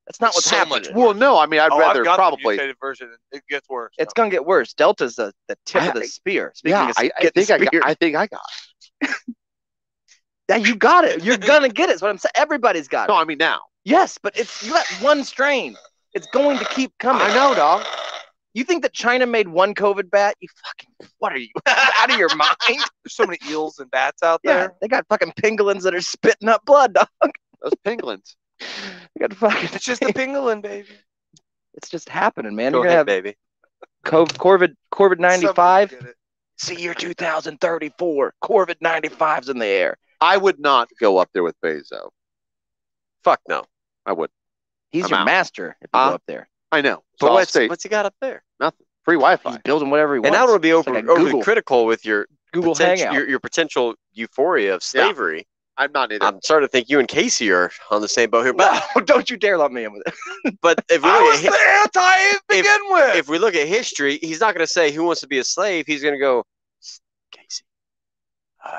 That's not what's So happening. much well, no, I mean I'd Oh, rather I've got probably. the mutated version. It gets worse. It's gonna get worse. Delta's the tip of I- the spear. Speaking Yeah, of I getting think speared. I think I got. Yeah, you got it. You're gonna get it. That's what I'm saying. Everybody's got No, it. I mean now. Yes, but it's you got one strain. It's going to keep coming. I know, dog. You think that China made one COVID bat? You fucking what are you out of your mind? There's so many eels and bats out Yeah, there. they got fucking pangolins that are spitting up blood, dog. Those penguins. They got fucking. It's just a pangolin, baby. It's just happening, man. Go You're ahead, gonna have baby. Corvid 95. Somebody get it. See year 2034. Corvid 95's in the air. I would not go up there with Bezos. Fuck no. I would. He's I'm your out. master if you go up there. I know. But So I'll what's he got up there? nothing. Free He's Wi-Fi. building whatever he wants. And I don't want to be It's like a overly Google, critical with your Google potential, Hangout. your potential euphoria of slavery. I'm not either. I'm starting to think you and Casey are on the same boat here. But No, don't you dare let me in with it. but if we I look was at the anti to begin with. if we look at history, he's not going to say who wants to be a slave. He's going to go, Casey,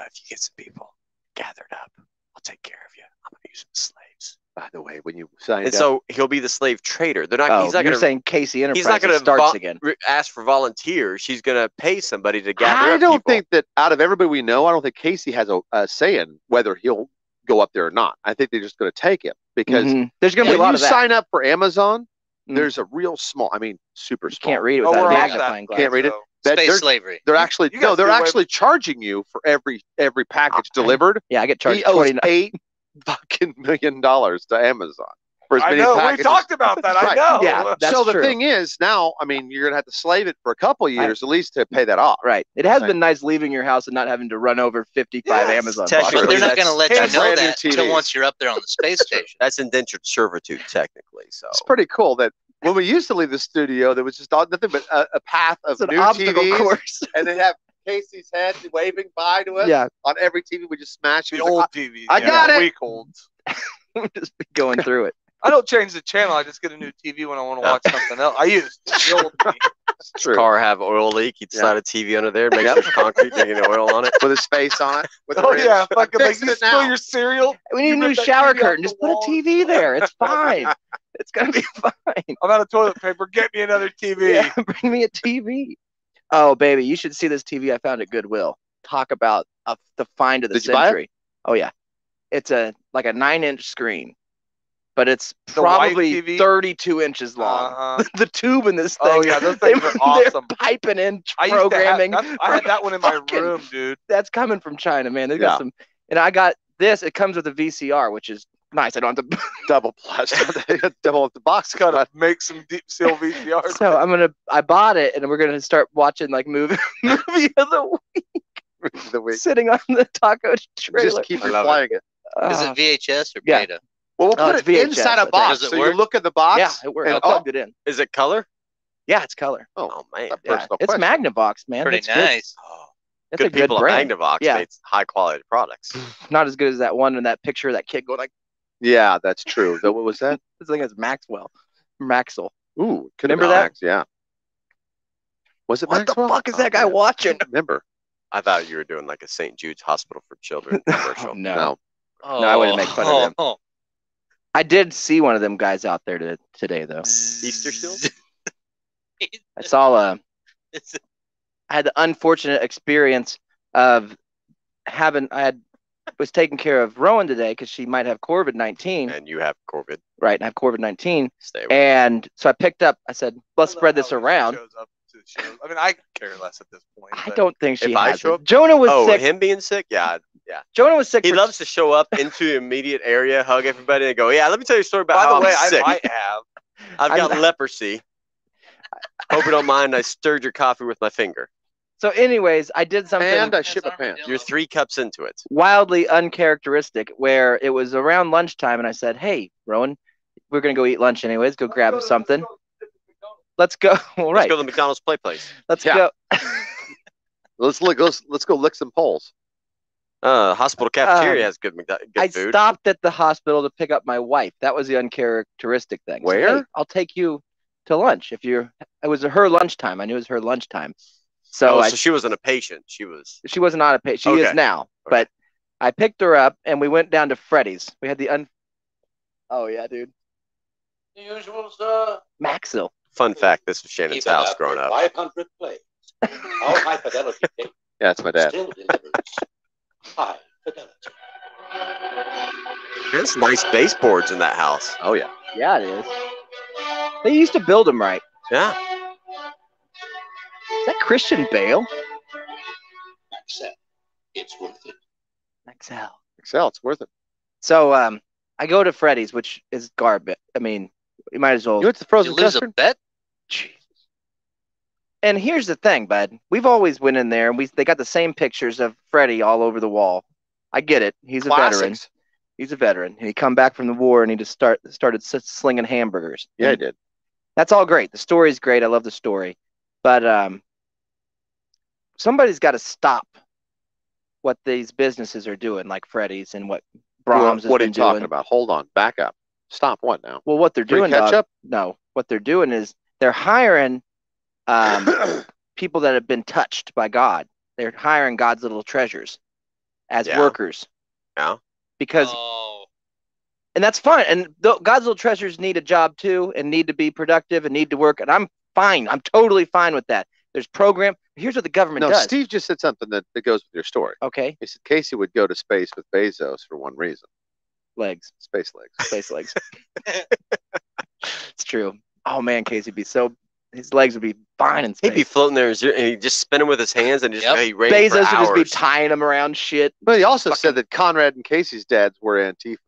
if you get some people gathered up, I'll take care of you. I'm going to use them as slaves. By the way, when you signed And up, so he'll be the slave trader. They're not. Oh, he's not you're going to. saying Casey Enterprises He's not going starts to again. ask for volunteers. He's going to pay somebody to gather I up don't people. think that out of everybody we know, I don't think Casey has a say in whether he'll go up there or not. I think they're just going to take him because Mhm. There's going to be when a lot you of that. sign up for Amazon, Mm. there's a real small, super You small. can't read it Oh, without we're a off magnifying that. glass. Can't read it. So, That Space they're, slavery. they're actually you guys they're do away actually charging you for every package I- delivered. Yeah, I get charged He owes $29. $8 million to Amazon for as I many know. packages. We talked about that. I Right. know. Yeah. That's so the true. thing is, now, you're gonna have to slave it for a couple of years at least to pay that off. Right. It has Right. been nice leaving your house and not having to run over 55 Yes, Amazon technically, But boxes. they're not going to let you that's know brand new that until TVs. once you're up there on the space station. That's indentured servitude, technically. So It's pretty cool that when we used to leave the studio, there was just nothing but a path of It's an new obstacle TVs, course. and they'd have Casey's head waving by to us Yeah. on every TV. We just smash The it. old TV. I got it. Week olds. Just be going through it. I don't change the channel. I just get a new TV when I want to watch something else. I used the old TV. True. car have oil leak. He'd Yeah. slide a TV under there, make Yep. sure it's concrete, taking the oil on it. With his face on it. With the Oh wrench. yeah, fucking like Fixing you it spill now. your cereal. We need a You new rip that shower TV off curtain. the Just put a wall. TV there. It's fine. It's going to be fine. I'm out of toilet paper. Get me another TV. Yeah, bring me a TV. Oh, baby, you should see this TV I found at Goodwill. Talk about the find of the Did you buy it? century. Oh, yeah. It's like a 9-inch screen, but it's The white probably TV? 32 inches long. Uh-huh. The tube in this thing. Oh yeah, those things are awesome. They're piping in I used to have, programming. I had that one in my Fucking- room, dude. That's coming from China, man. They Yeah. got some, and I got this. It comes with a VCR, which is nice. I don't have to. Double plus. Double up the box. Gotta make some deep seal VCRs. So I bought it, and we're gonna start watching like movie of the the week. week, sitting on the taco trailer. Just keep I love replying it. Is Ah, it VHS or yeah. beta? Well, we'll Oh, put it's it VHS, inside I a think. box. Does it So you work? look at the box. yeah, it works. and- I plugged it in. Is it color? Yeah, it's color. Oh man, That Yeah, personal it's question. Magnavox, man. Pretty It's good. nice. oh, It's good a good people brand. at Magnavox Yeah. made high quality products. Not as good as that one in that picture of that kid going like, Yeah, that's true. What was that? this thing is Maxwell. Maxwell. Ooh, could Remember have been that? Max, yeah. Was it What Maxwell? the fuck is Oh, that guy man. watching? I don't remember. I thought you were doing like a St. Jude's Hospital for Children commercial. No. No. Oh, I wouldn't make fun of them. oh. I did see one of them guys out there today, though. Easter Shield? I saw I had the unfortunate experience of was taking care of Rowan today because she might have COVID-19, And you have COVID. right? And have COVID-19. Stay away. And so I picked up, I said, let's spread this around. Shows up to the shows. I mean, I care less at this point. I but don't think she If I has show it. up- Jonah was Oh, sick. him being sick? Yeah. Jonah was sick. He for- loves to show up into the immediate area, hug everybody, and go, yeah, let me tell you a story about By how the way, I'm I sick. might have. I've got I'm- leprosy. Hope you don't mind. I stirred your coffee with my finger. So, anyways, I did something And I shit my pants. You're 3 cups into it. wildly uncharacteristic where it was around lunchtime, and I said, hey, Rowan, we're going to go eat lunch anyways. Go grab something. Let's go. All Let's right. go to the McDonald's play place. Let's Yeah. go. Let's go lick some poles. Hospital cafeteria has good I food. stopped at the hospital to pick up my wife. That was the uncharacteristic thing. So, Where? hey, I'll take you to lunch. It was her lunchtime. I knew it was her lunchtime. So, So she wasn't a patient. She was. she was not a patient. She Okay. is now. Okay. But I picked her up and we went down to Freddy's. We had Oh, yeah, dude. The usual, sir. Maxwell. Fun fact, this was Shannon's Keep it house up growing for up. 500 plays. Our high fidelity tape Yeah, that's my dad. still delivers high fidelity. There's nice baseboards in that house. Oh yeah. Yeah, it is. They used to build them right. Yeah. Is that Christian Bale? Accept. It's worth it. Maxwell. Excel, it's worth it. So I go to Freddy's, which is garbage. I mean, you might as well. You went to Did frozen you lose a custard? bet? And here's the thing, bud. We've always went in there and they got the same pictures of Freddy all over the wall. I get it. He's a veteran. Classics. He's a veteran. He come back from the war and he just started slinging hamburgers. Yeah, he did. That's all great. The story's great. I love the story, but somebody's got to stop what these businesses are doing, like Freddy's and what Brahms has What are been you talking doing. about? Hold on, back up. Stop. What now? Well, what they're Free doing, dog, ketchup? no, what they're doing is they're hiring people that have been touched by God. They're hiring God's little treasures as Yeah. workers. Yeah. Because Oh, and that's fine. And God's little treasures need a job too, and need to be productive and need to work. And I'm fine. I'm totally fine with that. There's program. Here's what the government No, does. Steve just said something that goes with your story. Okay, He said Casey would go to space with Bezos for one reason: legs, space legs. space legs. It's true. Oh man, Casey be so. His legs would be fine in space. He'd be floating there and he'd just spin them with his hands and just Yep. he'd rain Bezos for would just be hours. tying him around shit. But he also Fucking- said that Conrad and Casey's dads were Antifa,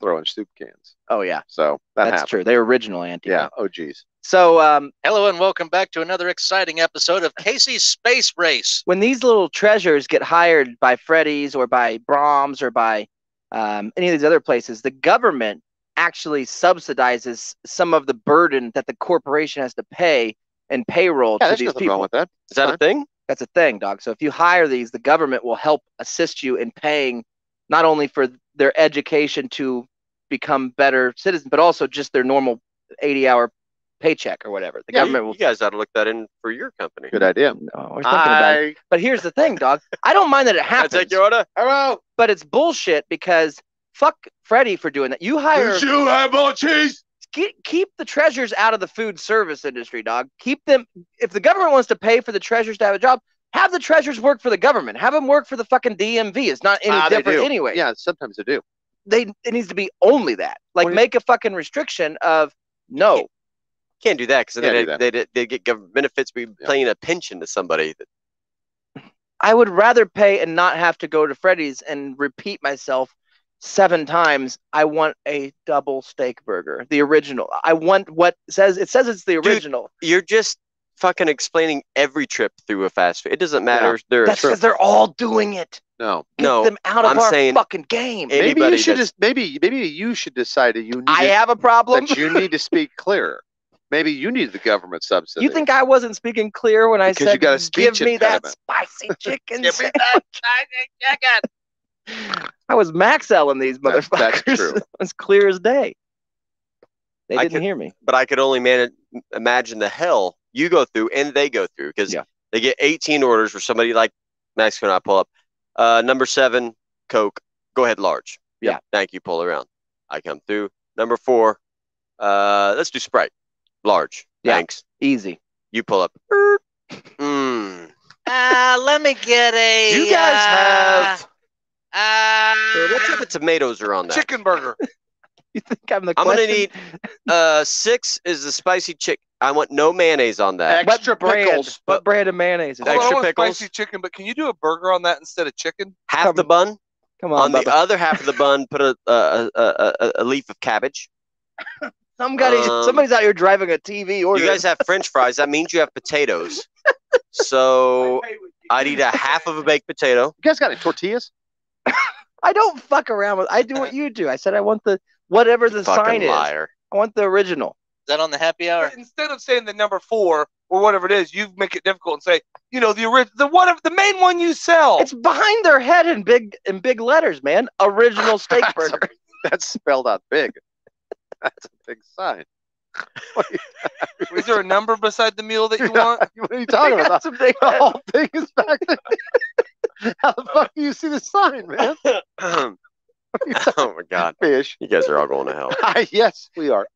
throwing soup cans. Oh yeah, So that that's happened. true. They're original Antifa. Yeah. Oh, geez. So hello and welcome back to another exciting episode of Casey's Space Race. when these little treasures get hired by Freddy's or by Brahms or by any of these other places, the government actually subsidizes some of the burden that the corporation has to pay and payroll Yeah, to there's these nothing people. wrong with that. Is that a Fine. thing? That's a thing, dog. So if you hire these, the government will help assist you in paying not only for their education to become better citizens, but also just their normal 80-hour paycheck or whatever. The Yeah, government you will. guys ought to look that in for your company. Good idea. No, we're thinking about it. But here's the thing, dog. I don't mind that it Can I happens, take your order? Hello. but it's bullshit because fuck Freddie for doing that. You hire. you have more cheese? Keep the treasures out of the food service industry, dog. Keep them. If the government wants to pay for the treasures to have a job, have the treasures work for the government. Have them work for the fucking DMV. It's not any They different do. anyway. Yeah, sometimes they do. It needs to be only that. Like What do you- make a fucking restriction of no. Can't do that because Can't then do they get government benefits by paying a pension to somebody. I would rather pay and not have to go to Freddy's and repeat myself 7 times. I want a double steak burger, the original. I want what says it's the Dude, original. You're just fucking explaining every trip through a fast food. It doesn't matter. They're That's because they're all doing it. No. Get No, them out of I'm our saying fucking game. it- Maybe Anybody you should that's- just maybe you should decide that you need I to, have a problem. that you need to speak clearer. Maybe you need the government subsidy. You think I wasn't speaking clear when I Because said you got a speech give me that impediment." spicy chicken Give me sandwich? I was max selling these That's motherfuckers. true. As clear as day. They I didn't could- hear me. but I could only imagine the hell you go through and they go through because Yeah. they get 18 orders for somebody like Mexico. And I pull up number 7 Coke. Go ahead, large. Yeah. Thank you. Pull around. I come through number 4. Let's do Sprite. Large. Yeah. Thanks. Easy. You pull up. Mm. Let me get a. You guys have. Uh, What type of tomatoes are on that? Chicken burger. You think I'm the I'm question? gonna need 6 is the spicy chicken. I want no mayonnaise on that. What Extra brand? pickles. What brand of mayonnaise is Extra it? Hold on, I want pickles? spicy chicken, but can you do a burger on that instead of chicken? Half the bun. Come On on, the Bubba. other half of the bun, put a leaf of cabbage. Somebody's out here driving a TV order. You guys have French fries. That means you have potatoes. So I need a half of a baked potato. You guys got any tortillas? I don't fuck around with. I do what you do. I said I want the whatever the sign Fucking is. liar. I want the original. Is that on the happy hour? But instead of saying the number 4 or whatever it is, you make it difficult and say, the main one you sell. It's behind their head in big letters, man. Original steak burger. That's spelled out big. That's a big sign. Is there a number beside the meal that you want? What are you talking about? Some big The whole thing is back there. How the fuck do you see the sign, man? Oh my god. Fish. You guys are all going to hell. Yes, we are.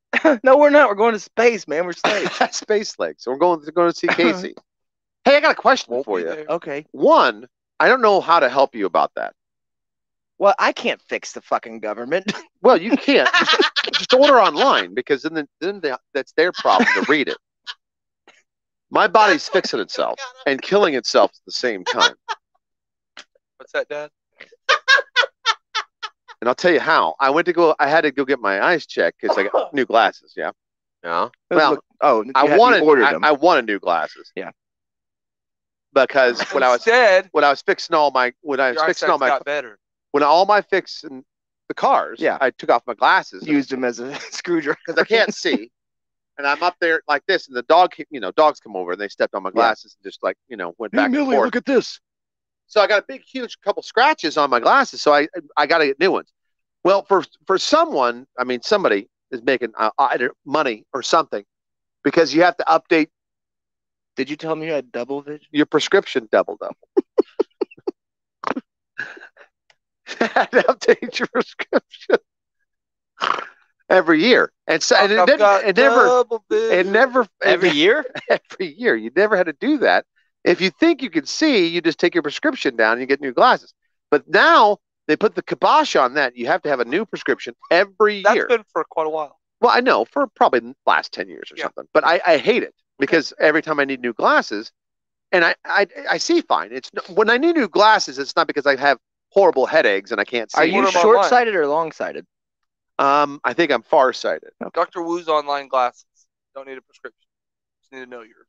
No, we're not. We're going to space, man. We're slaves. Space legs. So we're going to see Casey. Hey, I got a question Won't for be you. there. Okay. One, I don't know how to help you about that. Well, I can't fix the fucking government. Well, you can't. Just order online because that's their problem to read it. My body's fixing itself and killing itself at the same time. What's that, Dad? And I'll tell you how. I had to go get my eyes checked because I got new glasses. Yeah. Yeah. Well, you I ordered them. wanted new glasses. Yeah. Because when I was Instead, fixing all my your eyesight's got better. when all my fixing the cars. Yeah. I took off my glasses Used him as a screwdriver. because I can't see. And I'm up there like this, and the dog, dogs come over and they stepped on my glasses and just like, went back and forth. at this. So I got a big, huge couple scratches on my glasses. So I got to get new ones. Well, for someone, I mean, somebody is making either money or something because you have to update Did you tell me you had double vision? your prescription double. Had to update your prescription every year, and so and it never Every year? every year. You never had to do that. If you think you can see, you just take your prescription down and you get new glasses. But now they put the kibosh on that. You have to have a new prescription every That's year. been for quite a while. Well, I know for probably the last 10 years or Yeah. something. But I hate it because every time I need new glasses, and I see fine. When I need new glasses, it's not because I have horrible headaches and I can't see. Are you Order 'em online. short-sighted or long-sighted? I think I'm farsighted. Dr. Wu's online glasses. Don't need a prescription. Just need to know yours.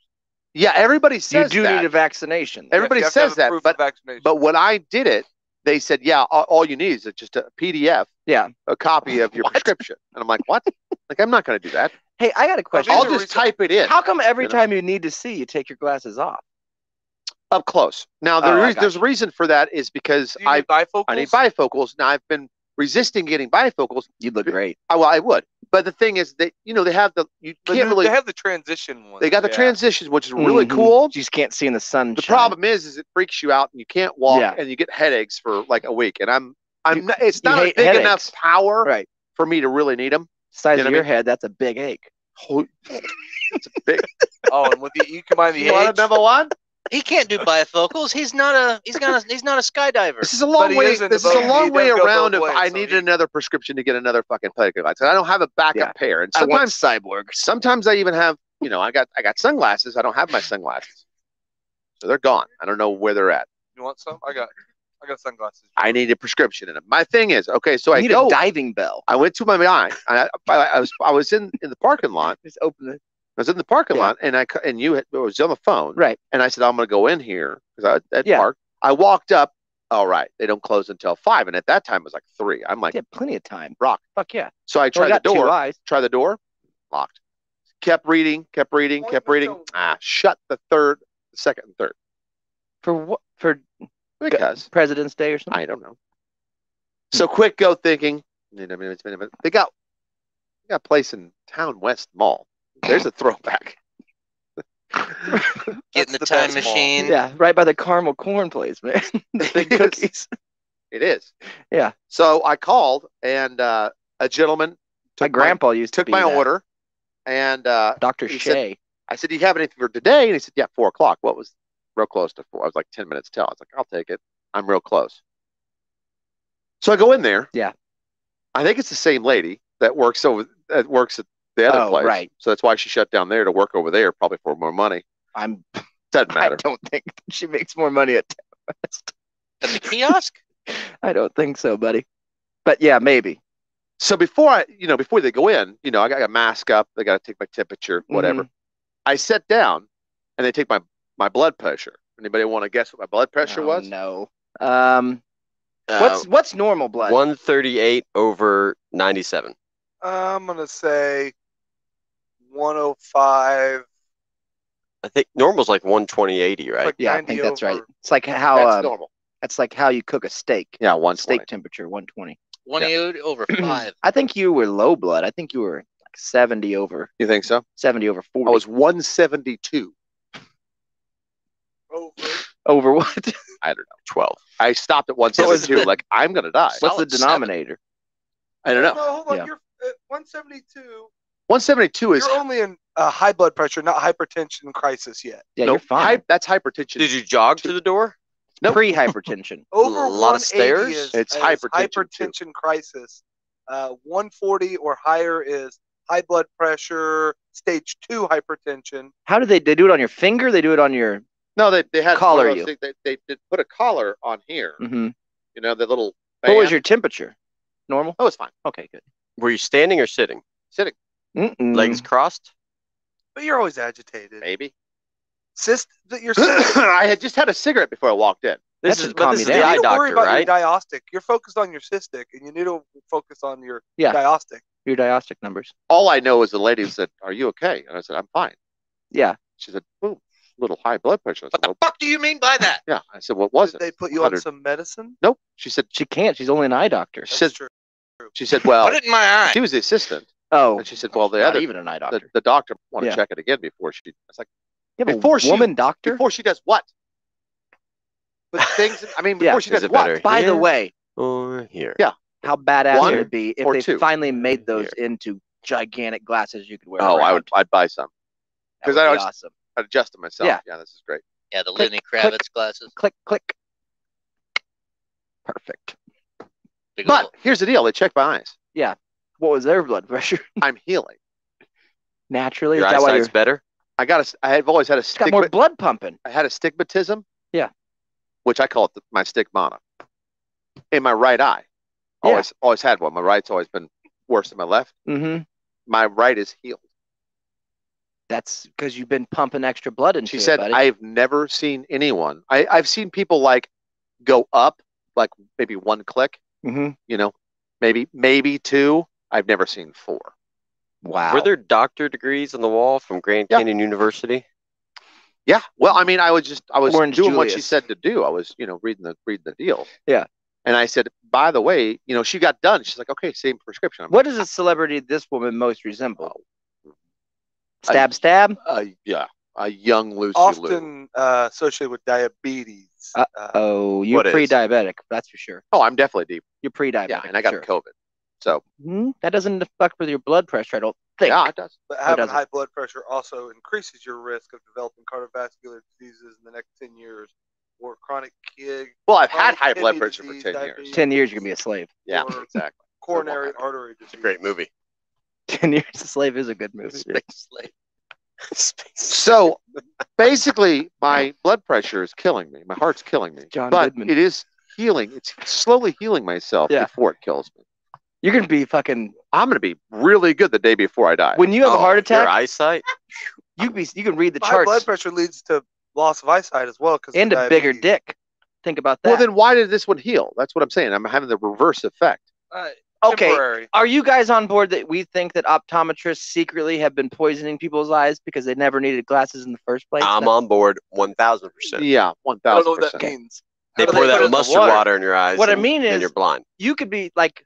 Yeah, everybody You says do that. need a vaccination. Everybody You have to have says a that, proof but of vaccination. But when I did it, they said, yeah, all you need is just a PDF, Yeah. a copy of your What? prescription. And I'm like, what? Like, I'm not going to do that. Hey, I got a question. I'll These are just type it in How come every You know? time you need to see, you take your glasses off? up close. Now, Oh, I got there's a reason for that is because Do you need bifocals? I need bifocals. Now, I've been resisting getting bifocals. You'd look great. I would. But the thing is that, they have you can't really, They have the transition ones. they got the yeah. transitions, which is really Mhm. cool. You just can't see in the sun. The problem is it freaks you out and you can't walk Yeah. and you get headaches for like a week. And You- it's you not a hate big headaches. enough power Right. for me to really need them. Size You know of what I your mean? head, that's a big ache. It's a big. Oh, and with you combine the You want age. a number one? He can't do bifocals. He's not a skydiver. This is a long he way. isn't This is both- a long he way does go around both if ways, I so needed he- another prescription to get another fucking pair of glasses. I don't have a backup Yeah. pair, and I want sometimes cyborg. sometimes I even have. I got sunglasses. I don't have my sunglasses, so they're gone. I don't know where they're at. You want some? I got sunglasses. I need a prescription in them. My thing is, okay, so You I need go. a diving bell. I went to my eye. I was in the parking lot. Just open it. I was in the parking Yeah. lot, and you was on the phone, Right. And I said, I'm going to go in here because I at Yeah. park. I walked up. All right, they don't close until 5, and at that time it was like 3. I'm like, Yeah, plenty of time. rock. Fuck yeah. So I Only tried got the two door. eyes. Try the door, locked. Kept reading. Shut the second and third. For what? For Because President's Day or something? I don't know. So quick go thinking. They got a place in Town West Mall. There's a throwback. Getting the the time best mall. machine. Yeah, right by the caramel corn place, man. The big Yes. cookies. It is. Yeah. So I called, and a gentleman My grandpa used to took be my that. order, and Dr. he said- Shea. I said, "Do you have anything for today?" And he said, "Yeah, 4 o'clock." What was real close to 4? I was like 10 minutes till. I was like, "I'll take it. I'm real close." So I go in there. Yeah. I think it's the same lady that works at the other Oh, place. right. So that's why she shut down there to work over there, probably for more money. I'm Doesn't I matter. don't think she makes more money at West. At the kiosk? I don't think so, buddy. But yeah, maybe. So before they go in, I got a mask up. They got to take my temperature, whatever. I sit down, and they take my blood pressure. Anybody want to guess what my blood pressure Oh, was? No. Uh, What's normal blood? 138 over 97. I'm gonna say 105. I think normal's like 120/80, right? Like Yeah, I 90 think that's right. over. It's like how That's normal. that's like how you cook a steak. Yeah, 120. Steak temperature 120. 180 over 5. I think you were low blood. I think you were like 70 over You think so? 70 over 40. I was 172. Over. over what? I don't know. 12. I stopped at was 172. the- Like, I'm going to die. What's the Solid seven. denominator? I don't know. No, hold on. Yeah. You're at 172. 172 is You're only in high blood pressure, not hypertension crisis yet. Yeah, no, you're fine. that's hypertension. Did you jog to the door? Nope. Pre-hypertension. Over A lot of 180 stairs? is, It's is hypertension, too. hypertension crisis. 140 or higher is high blood pressure, stage 2 hypertension. How do they do it on your finger? They do it on your No, they had Collar one of you. those things- They did put a collar on here. Mhm. The little. What was band. your temperature? Normal? Oh, it's fine. Okay, good. Were you standing or sitting? Sitting, Mm-mm. Legs crossed? But you're always agitated. maybe. That you're I had just had a cigarette before I walked in. That This is should calm this you is the down. eye You need to worry doctor, about right? your diostic. You're focused on your cystic, and you need to focus on your Yeah. diostic. Your diostic numbers. All I know is the lady said, "Are you okay?" And I said, "I'm fine." Yeah. She said, "Boom, little high blood pressure." I said, What the well, fuck do you mean by that? yeah. I said, "What was Did it?" they put you on 100. some medicine? Nope. She said, She can't. She's only an eye doctor. she said, That's true. she said, well, Put it in my eye. she was the assistant, Oh. and she said, well, the not other, even an eye doctor. the doctor want to Yeah. check it again before she. I was like, You have before a she- woman doctor? before she does what? But things. I mean, Yeah. before she Is does it what? better By the here way, or here? Yeah. how badass One would it be if or they two? finally made those Here. into gigantic glasses you could wear Oh, around? I'd buy some. That 'cause would I be always- awesome. I'd adjust it myself. Yeah. Yeah, this is great. Yeah, the Click, Lenny click. Kravitz glasses. Click, click. Perfect. Big But ol' here's the deal: they check my eyes. What was their blood pressure? I'm healing. Naturally? Your Is that why eyesight's you're... better. I have always had a It's got more stigma. blood pumping. I had a stigmatism. Yeah. Which I call it my stigmata. In my right eye. Yeah. Always had one. My right's always been worse than my left. Mm-hmm. My right is healed. That's because you've been pumping extra blood into She it, said, buddy. I've never seen anyone. I've seen people like go up, like maybe one click, Mm-hmm. you know, maybe two. I've never seen four. Wow. Were there doctor degrees on the wall from Grand Yeah. Canyon University? Yeah. Well, I mean, I was Orange doing what she Julius. said to do. I was, reading the deal. Yeah. And I said, by the way, she got done. She's like, okay, same prescription. I'm What is a celebrity this woman most resemble? Oh. Stab? like, yeah, a young Lucy Liu. Often associated with diabetes. Oh, you're What is? pre-diabetic, that's for sure. Oh, I'm definitely deep. You're pre-diabetic. Yeah, and I got sure. COVID. So That doesn't fuck with your blood pressure, I don't think. yeah, it does. But having doesn't. high blood pressure also increases your risk of developing cardiovascular diseases in the next 10 years, or chronic Well, I've had chronic high blood kidney pressure for disease, 10 years. diabetes, 10 years, you're going to be a slave. Yeah, or exactly. coronary artery disease. It's a great movie. 10 years a slave is a good movie. Space slave. So basically, my blood pressure is killing me. My heart's killing me. John but Goodman. it is healing. It's slowly healing myself Yeah. before it kills me. You're going to be fucking... I'm going to be really good the day before I die. When you have a heart Your attack, eyesight? you can read the High charts. blood pressure leads to loss of eyesight as well. And a bigger dick. Think about that. Well, then why did this one heal? That's what I'm saying. I'm having the reverse effect. Okay. Temporary. Are you guys on board that we think that optometrists secretly have been poisoning people's eyes because they never needed glasses in the first place? I'm on board 1,000%. Yeah, I don't know what that 1,000%. means. They How do pour they put it that in the mustard water? water in your eyes. What I and mean then is- you're blind. You could be like,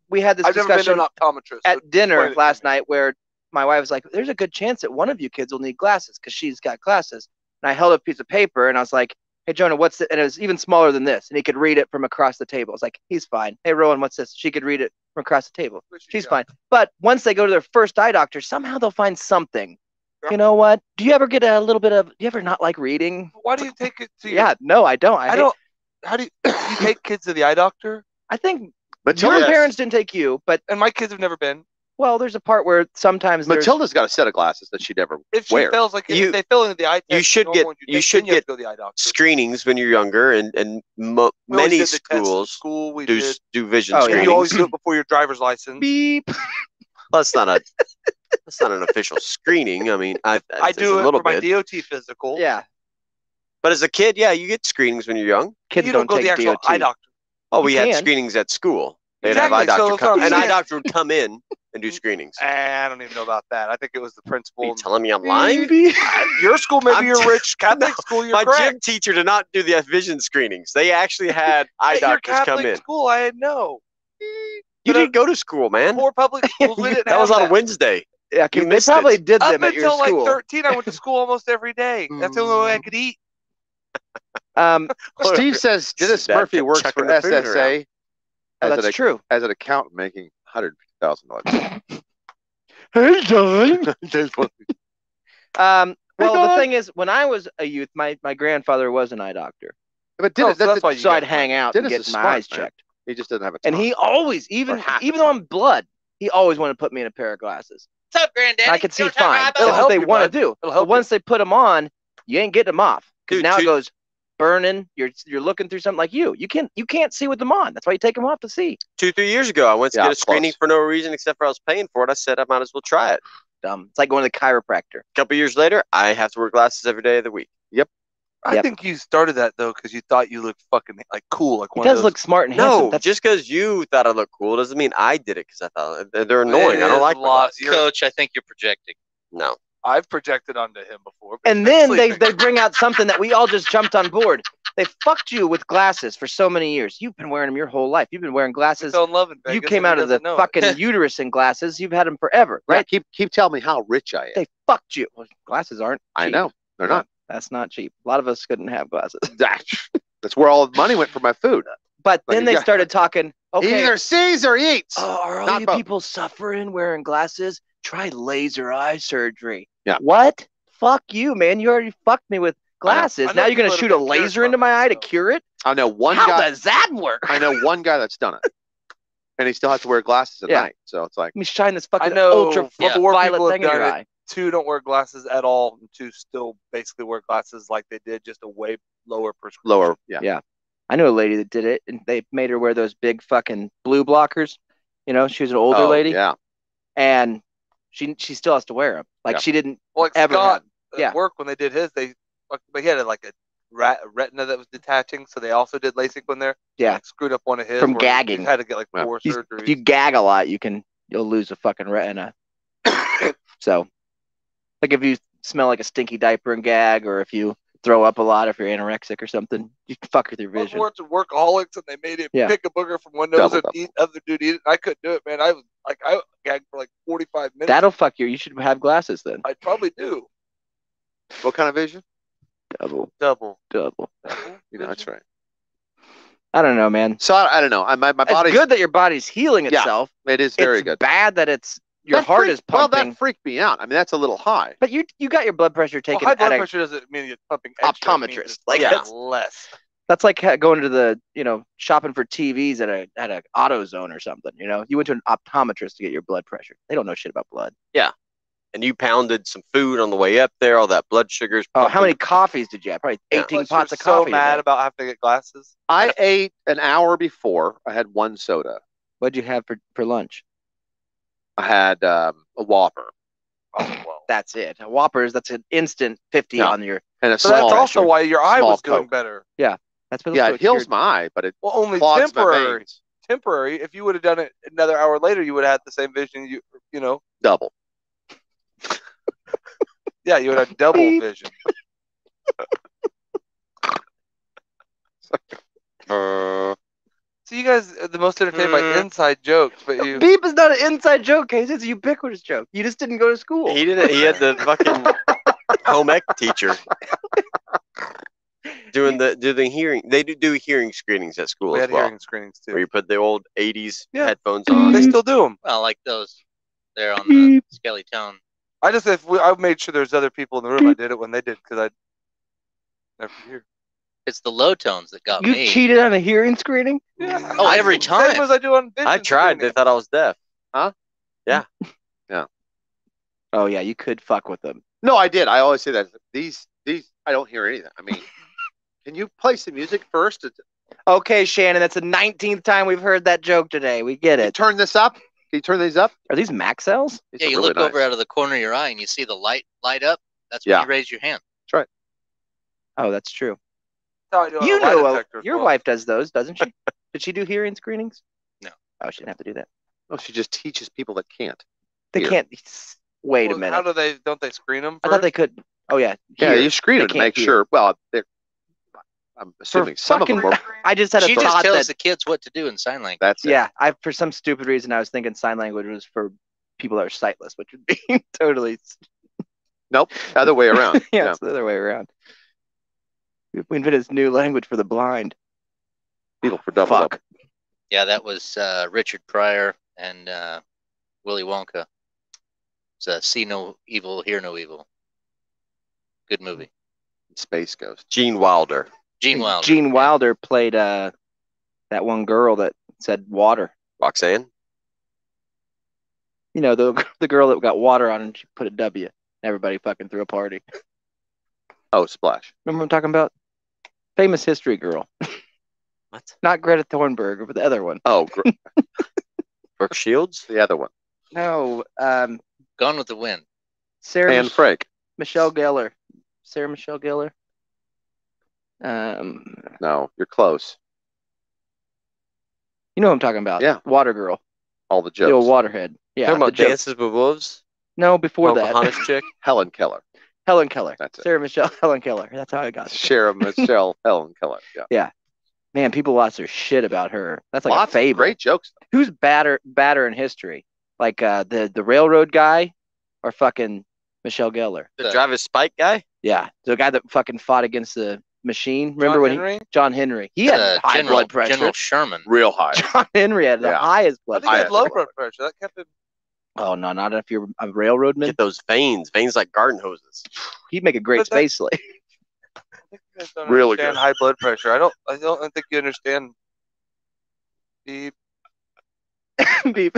we had this I've never been to discussion an optometrist. so at dinner explain it to last me. night where my wife was like, there's a good chance that one of you kids will need glasses because she's got glasses. And I held up a piece of paper and I was like, hey, Jonah, what's it? And it was even smaller than this. And he could read it from across the table. I was like, he's fine. Hey, Rowan, what's this? She could read it from across the table. She's Yeah. fine. But once they go to their first eye doctor, somehow they'll find something. Yeah. You know what? Do you ever get a little bit of, do you ever not like reading? Why do you take it to your, Yeah, no, I don't. I don't. How do you take kids to the eye doctor? I think Matilda, your parents didn't take you, but And my kids have never been. well, there's a part where sometimes there's, Matilda's got a set of glasses that she never If she wears. fails, like You- if they fail into the eye test, you should normal get- ones you take, should then you have get to go to the eye doctor. Screenings when you're younger, and We always many did the test in schools school. We do did. do vision Oh, yeah. screenings. You always do it before your driver's license. beep. Well, that's not an official screening. I mean, I it's do a it little for my bit. DOT physical. Yeah, But as a kid, yeah, you get screenings when you're young. kids You don't don't go to take the actual DOT. eye doctor. Oh, we You had can. screenings at school. They'd Exactly, have eye doctor so come. that's An what I'm eye saying. doctor would come in and do screenings. I don't even know about that. I think it was the Are principal. you telling me I'm lying? Your school, maybe I'm you're t- rich Catholic No, school. You're My correct. gym teacher did not do the vision screenings. They actually had eye At your doctors come Catholic in. school, I had no. You But, didn't go to school, man. Poor public schools, we didn't That was have on a Wednesday. Yeah, You they missed probably it. did Up them at your until like school. 13, I went to school almost every day. That's the only way I could eat. Steve says Dennis Dad Murphy kept works for chucking the food SSA Oh, as, that's an, true. as an accountant making $150,000. Hey, John. But Well, the Don. thing is, when I was a youth, my grandfather was an eye doctor, Dennis, so that's why you so I'd got hang out and Dennis get is my smart, eyes man. checked. he just doesn't have a And time. he always, even half the though I'm blood, he always wanted to put me in a pair of glasses. What's up, Granddaddy? I could see You wanna talk fine. about That's It'll what help they you, want bud. to do. It'll But help once they put them on, you ain't getting them off because Dude, now it two- goes burning. You're looking through something like you. You can't see with them on. That's why you take them off to see. 2-3 years ago, I went to Yeah, get a screening close. for no reason except for I was paying for it. I said I might as well try it. Dumb. It's like going to the chiropractor. A couple years later, I have to wear glasses every day of the week. I Yep. think you started that though because you thought you looked fucking like cool, like He one of does those. look smart and handsome. No, That's just because you thought I looked cool doesn't mean I did it because I thought they're annoying. I It don't is like a my lot. glasses. You're- Coach, I think you're projecting. No. I've projected onto him before. but and he's been then they sleeping. bring out something that we all just jumped on board. They fucked you with glasses for so many years. You've been wearing them your whole life. You've been wearing We glasses. fell in love in Vegas. You came and he out of the doesn't know it. fucking uterus in glasses. You've had them forever, Yeah, right? keep telling me how rich I am. They fucked you. Well, glasses aren't. I cheap. know they're not. That's not cheap. A lot of us couldn't have glasses. That's where all the money went for my food. But Like, then they yeah. started talking. Okay, Either sees or eats. are all Not you both. people suffering wearing glasses? Try laser eye surgery. Yeah. What? Fuck you, man. You already fucked me with glasses. I know now you're gonna people that shoot have a been cured laser into from my it, eye to so. cure it? I know one How guy. does that work? I know one guy that's done it, and he still has to wear glasses at Yeah. night. So it's like, Let me shine this fucking I know ultra Yeah. four violet people have thing in your done it. eye. 2 don't wear glasses at all, and 2 still basically wear glasses like they did, just a way lower prescription. lower. Yeah. Yeah. I knew a lady that did it, and they made her wear those big fucking blue blockers. You know, she was an older Oh, lady, Yeah. and she still has to wear them. Like Yeah. she didn't. Well, like Ever Scott had. Yeah. at work when they did his, but he had like a retina that was detaching, so they also did LASIK on there. Yeah. Like, screwed up one of his From where gagging. He had to get like Yeah. 4 If surgeries. you gag a lot, you'll lose a fucking retina. So, like if you smell like a stinky diaper and gag, or if you throw up a lot, if you're anorexic or something, you can fuck with your One vision. worked at Workaholics, and they made him Yeah. pick a booger from one nose Double, and eat other dude eat it. I couldn't do it, man. I was like, I gagged for like 45 minutes. That'll fuck you. You should have glasses then. I probably do. What kind of vision? Double. Double. You know, that's right. I don't know, man. So I don't know. My It's body's good that your body's healing Yeah. itself. It is very It's good. bad that your That heart freaked- is pumping. Well, that freaked me out. I mean, that's a little high. But you got your blood pressure Well, taken high at blood a pressure doesn't mean it's pumping extra. It means optometrist. it's Like, pumping that's- less. That's like going to the, shopping for TVs at a AutoZone or something. You went to an optometrist to get your blood pressure. They don't know shit about blood. And you pounded some food on the way up there, all that blood sugars. Oh, how pumping. many coffees did you have? Probably Yeah. 18 Plus, pots you're of coffee. so a mad day. about having to get glasses. I ate an hour before. I had one soda. What'd you have for lunch? I had a Whopper Oh, well. That's it. A Whoppers, that's an instant 50 Yeah. on your. and a So small. that's also why your eye small was doing Coke. better. That's what Yeah, also it heals cured- my eye, but it Well, only clogs my temporary. veins. Temporary. If you would have done it another hour later, you would have had the same vision. You know. Double. Yeah, you would have double Beep. vision. Uh, So you guys are the most entertained by inside jokes, but you. Beep is not an inside joke, Case. It's a ubiquitous joke. You just didn't go to school. He didn't. He had the fucking home ec teacher doing the hearing. They do hearing screenings at school We as had well, hearing screenings where too. you put the old '80s Yeah. headphones on. They still do them. Well, like those there on the Skelly Town. I just I made sure there's other people in the room. I did it when they did because I never hear. It's the low tones that got You me. cheated on a hearing screening? Yeah. Oh, every Same time. as I do on vision I tried. They screening. thought I was deaf. Oh, yeah, you could fuck with them. no, I did. I always say that. These I don't hear anything. I mean, can you play some music first? Okay, Shannon, that's the 19th time we've heard that joke today. We get Can you it. turn this up? Can you turn these up? Are these Maxells? These Yeah, are you really look over nice. out of the corner of your eye and you see the light up. That's when Yeah. you raise your hand. Oh, that's true. That's how I do on You a lie know, detector as your well. wife does those, doesn't she? Did she do hearing screenings? No. Oh, she didn't have to do that. Oh, she just teaches people that can't. They Here. can't. Wait a Well, minute. How do they? Don't they screen them? I thought they could. Oh, yeah. Yeah, hear. you screen They them to can't make hear. sure. Well, I'm assuming some of them fucking- were. I just had a She just thought tells that. the kids what to do in sign language. That's it. Yeah, for some stupid reason, I was thinking sign language was for people that are sightless, which would be totally. Other way around. Yeah, it's the other way around. We invented this new language for the blind. People for double. Fuck. Yeah, that was Richard Pryor and Willy Wonka. It's See No Evil, Hear No Evil. Good movie. Space Ghost. Gene Wilder. Gene Wilder. Gene Wilder played that one girl that said water. Roxanne. You know, the girl that got water on and she put a W. Everybody fucking threw a party. Oh, Splash. Remember what I'm talking about? Famous history girl. What? Not Greta Thunberg, but the other one. Oh, Brooke Shields. the other one. No, Gone with the Wind. Sarah And Frank. Michelle Gellar. Sarah Michelle Gellar. No, you're close. You know what I'm talking about? Yeah. Water Girl, All the the old jokes. waterhead. Yeah, Talking the about joke. Dances with Wolves? No, before that, Pocahontas chick? Helen Keller. Helen Keller. That's it. Sarah Michelle Helen Keller. That's how I got it. Sarah Michelle Helen Keller. Yeah. Man, people lost their shit about her. That's like Lots a of fable. great jokes. Who's badder in history? Like the railroad guy or fucking Michelle Gellar? The drive a spike guy? Yeah, the guy that fucking fought against the machine. Remember John when Henry? John Henry? He had high General, blood pressure. General Sherman. Real high. John Henry had the Yeah. highest I blood think he had pressure. low blood pressure. That kept him. Oh no, not if you're a railroadman. Get those veins like garden hoses. He'd make a great But that- space slave. I think you guys don't Really understand good. high blood pressure. I don't think you understand. The Beep.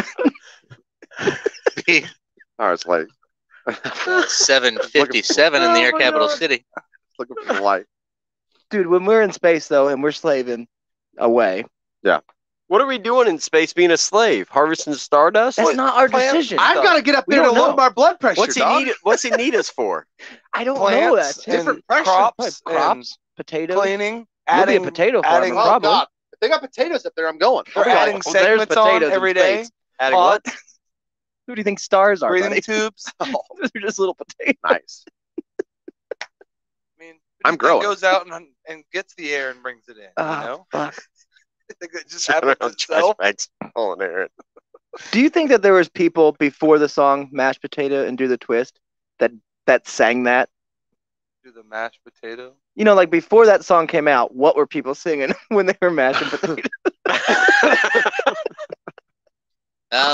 All right, it's late. 7:57 in the air Oh my capital God. city. Looking for the light. Dude, when we're in space though, and we're slaving away, What are we doing in space being a slave? Harvesting stardust? that's not our plant- decision. I've got to get up We there to don't lower know. my blood pressure. What's he dog. need? What's he need us for? I don't know. plants That's and different pressure. crops Probably crops, potatoes. cleaning, You'll be adding a potato farmer, adding- Oh probably. God! If they got potatoes up there, I'm going. We're Oh, adding well, there's segments on potatoes in every day. space. Adding what? Pods, Who do you think stars are, breathing buddy? tubes. I They're just little potatoes. Nice. mean, who do I'm you think growing. goes out and gets the air and brings it in. Ah, You know, fuck. I think it just happens Trash itself. bags pulling air. Do you think that there was people before the song "Mashed Potato" and "Do the Twist" that sang that? Do the mashed potato. You know, like before that song came out, what were people singing when they were mashing potatoes?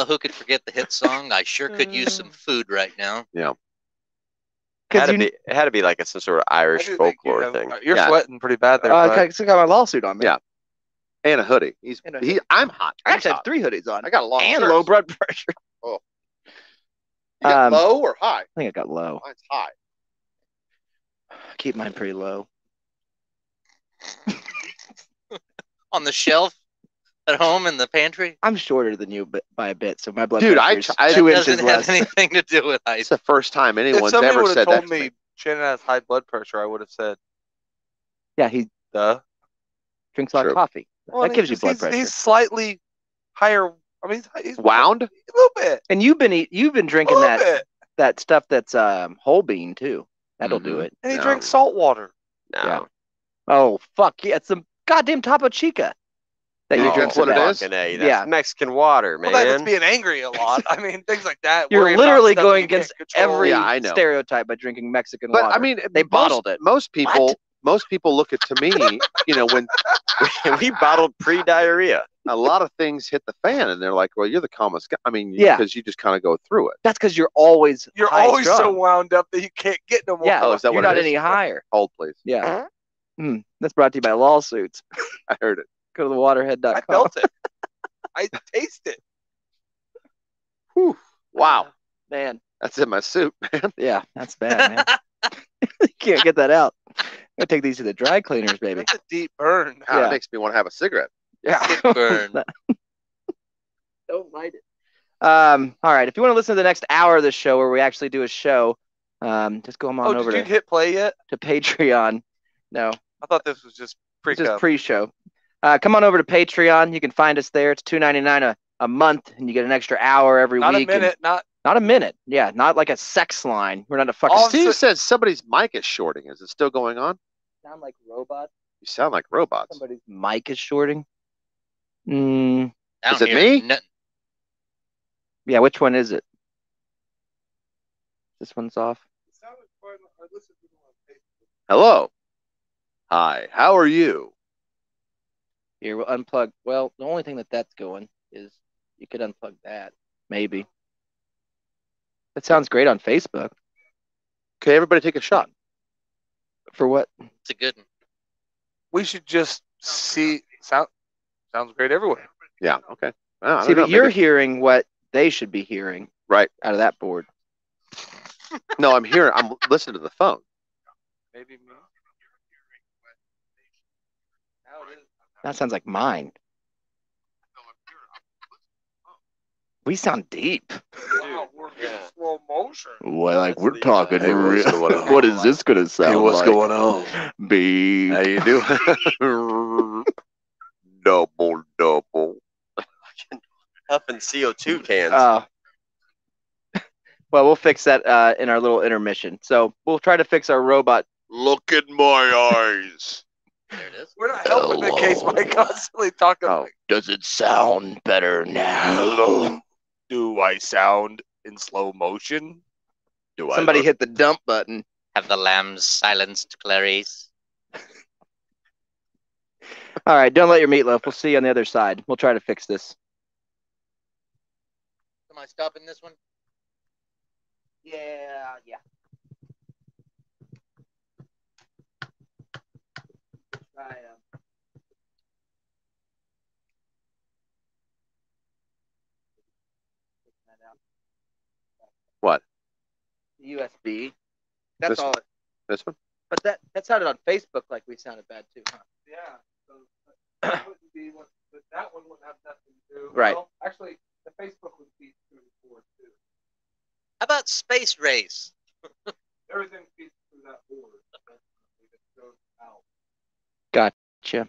Who could forget the hit song? I sure could use some food right now. It Because had to be like some sort of Irish I do think folklore you thing. You're Yeah. sweating pretty bad there. I bud. got my lawsuit on me. Yeah. And a hoodie. And a hoodie. I'm hot. I I'm actually have hot. 3 hoodies on. I got a long and shirt. low blood pressure. You got Um, low or high? I think I got low. Mine's high. Keep mine pretty low. On the shelf at home in the pantry? I'm shorter than you by a bit, so my blood Dude, pressure is I- 2 That inches doesn't have less. anything to do with It's ice. the first time If anyone's somebody ever would have said that told to me. me Shannon has high blood pressure, I would have said, Yeah, he "Duh." drinks a lot of True. coffee. Well, That gives you blood he's, pressure. He's slightly higher. I mean, he's Wound? a little bit. And you've been A drinking little that bit. that stuff that's whole bean too. That'll do Mhm. it. And he No. drinks salt water. No. Yeah. Oh fuck yeah! It's the goddamn Topo Chica that You you Oh, drink. that's what so it bad. is? Fucking A. That's Yeah. Mexican water, man. Well, that's being angry a lot. I mean, things like that. You're worrying about literally stuff that going you can't against control. every Yeah, I know. stereotype by drinking Mexican But water. I mean, They bottled it. Most people, What? most people look at to me, when we bottled pre-diarrhea. a lot of things hit the fan, and they're like, "Well, you're the calmest guy." I mean, Yeah. because you just kind of go through it. That's because you're always You're high always so strung. wound up that you can't get no more. Yeah, Oh, is that you're what it not is? any higher. Hold, please. Yeah. That's brought to you by lawsuits. I heard it. Go to the waterhead.com. I felt it. I taste it. Whew. Wow, Man, that's in my soup, man. yeah, that's bad, man. You can't get that out. I take these to the dry cleaners, baby. That's a deep burn. God, Yeah. It makes me want to have a cigarette. Yeah. Burn. Don't light it. All right. If you want to listen to the next hour of the show where we actually do a show, just go on Oh, over did you to hit play yet? Patreon. No, I thought this was just it's pre-cum. just pre-show. Come on over to Patreon. You can find us there. It's $2.99 a month, and you get an extra hour every Not a week. and- minute. Not Not a minute. Yeah, not like a sex line. We're not a fucking. All of a Steve says somebody's mic is shorting. Is it still going on? sound like robots. You sound like robots. Somebody's mic is shorting. Mm, I Is don't it hear me? nothing. yeah, which one is it? This one's off. Hello. Hi. How are you? Here, we'll unplug. Well, the only thing that's going is you could unplug that. Maybe. That sounds great on Facebook. Okay, everybody take a shot. For what? It's a good one. we should just see. Sounds great everywhere. Yeah. Okay. Well, I See, don't know, but you're maybe- hearing what they should be hearing right. out of that board. No, I'm hearing. I'm listening to the phone. Maybe me. Now it is. That sounds like mine. We sound deep. Wow, we're in Yeah. slow motion. Well, like That's we're the, talking. Hey, what's going on? What is this gonna sound Hey, what's like? going on? Beep. How you doing? double. Huffing CO2 cans. Well, we'll fix that in our little intermission. So we'll try to fix our robot. Look in my eyes. There it is. We're not helping the case by Hello. constantly talking. Oh. Like, Does it sound better now? Hello. Do I sound in slow motion? Do Somebody I look- hit the dump button. Have the lambs silenced, Clarice? All right, don't let your meatloaf. We'll see you on the other side. We'll try to fix this. Am I stopping this one? Yeah. What? USB. That's This- all. This one? But that sounded on Facebook like we sounded bad too, huh? yeah. So that wouldn't be what, but that one wouldn't have nothing to do. Right. Well, actually, the Facebook would be through the board too. How about Space Race? Everything feeds through that board. That goes out. Gotcha.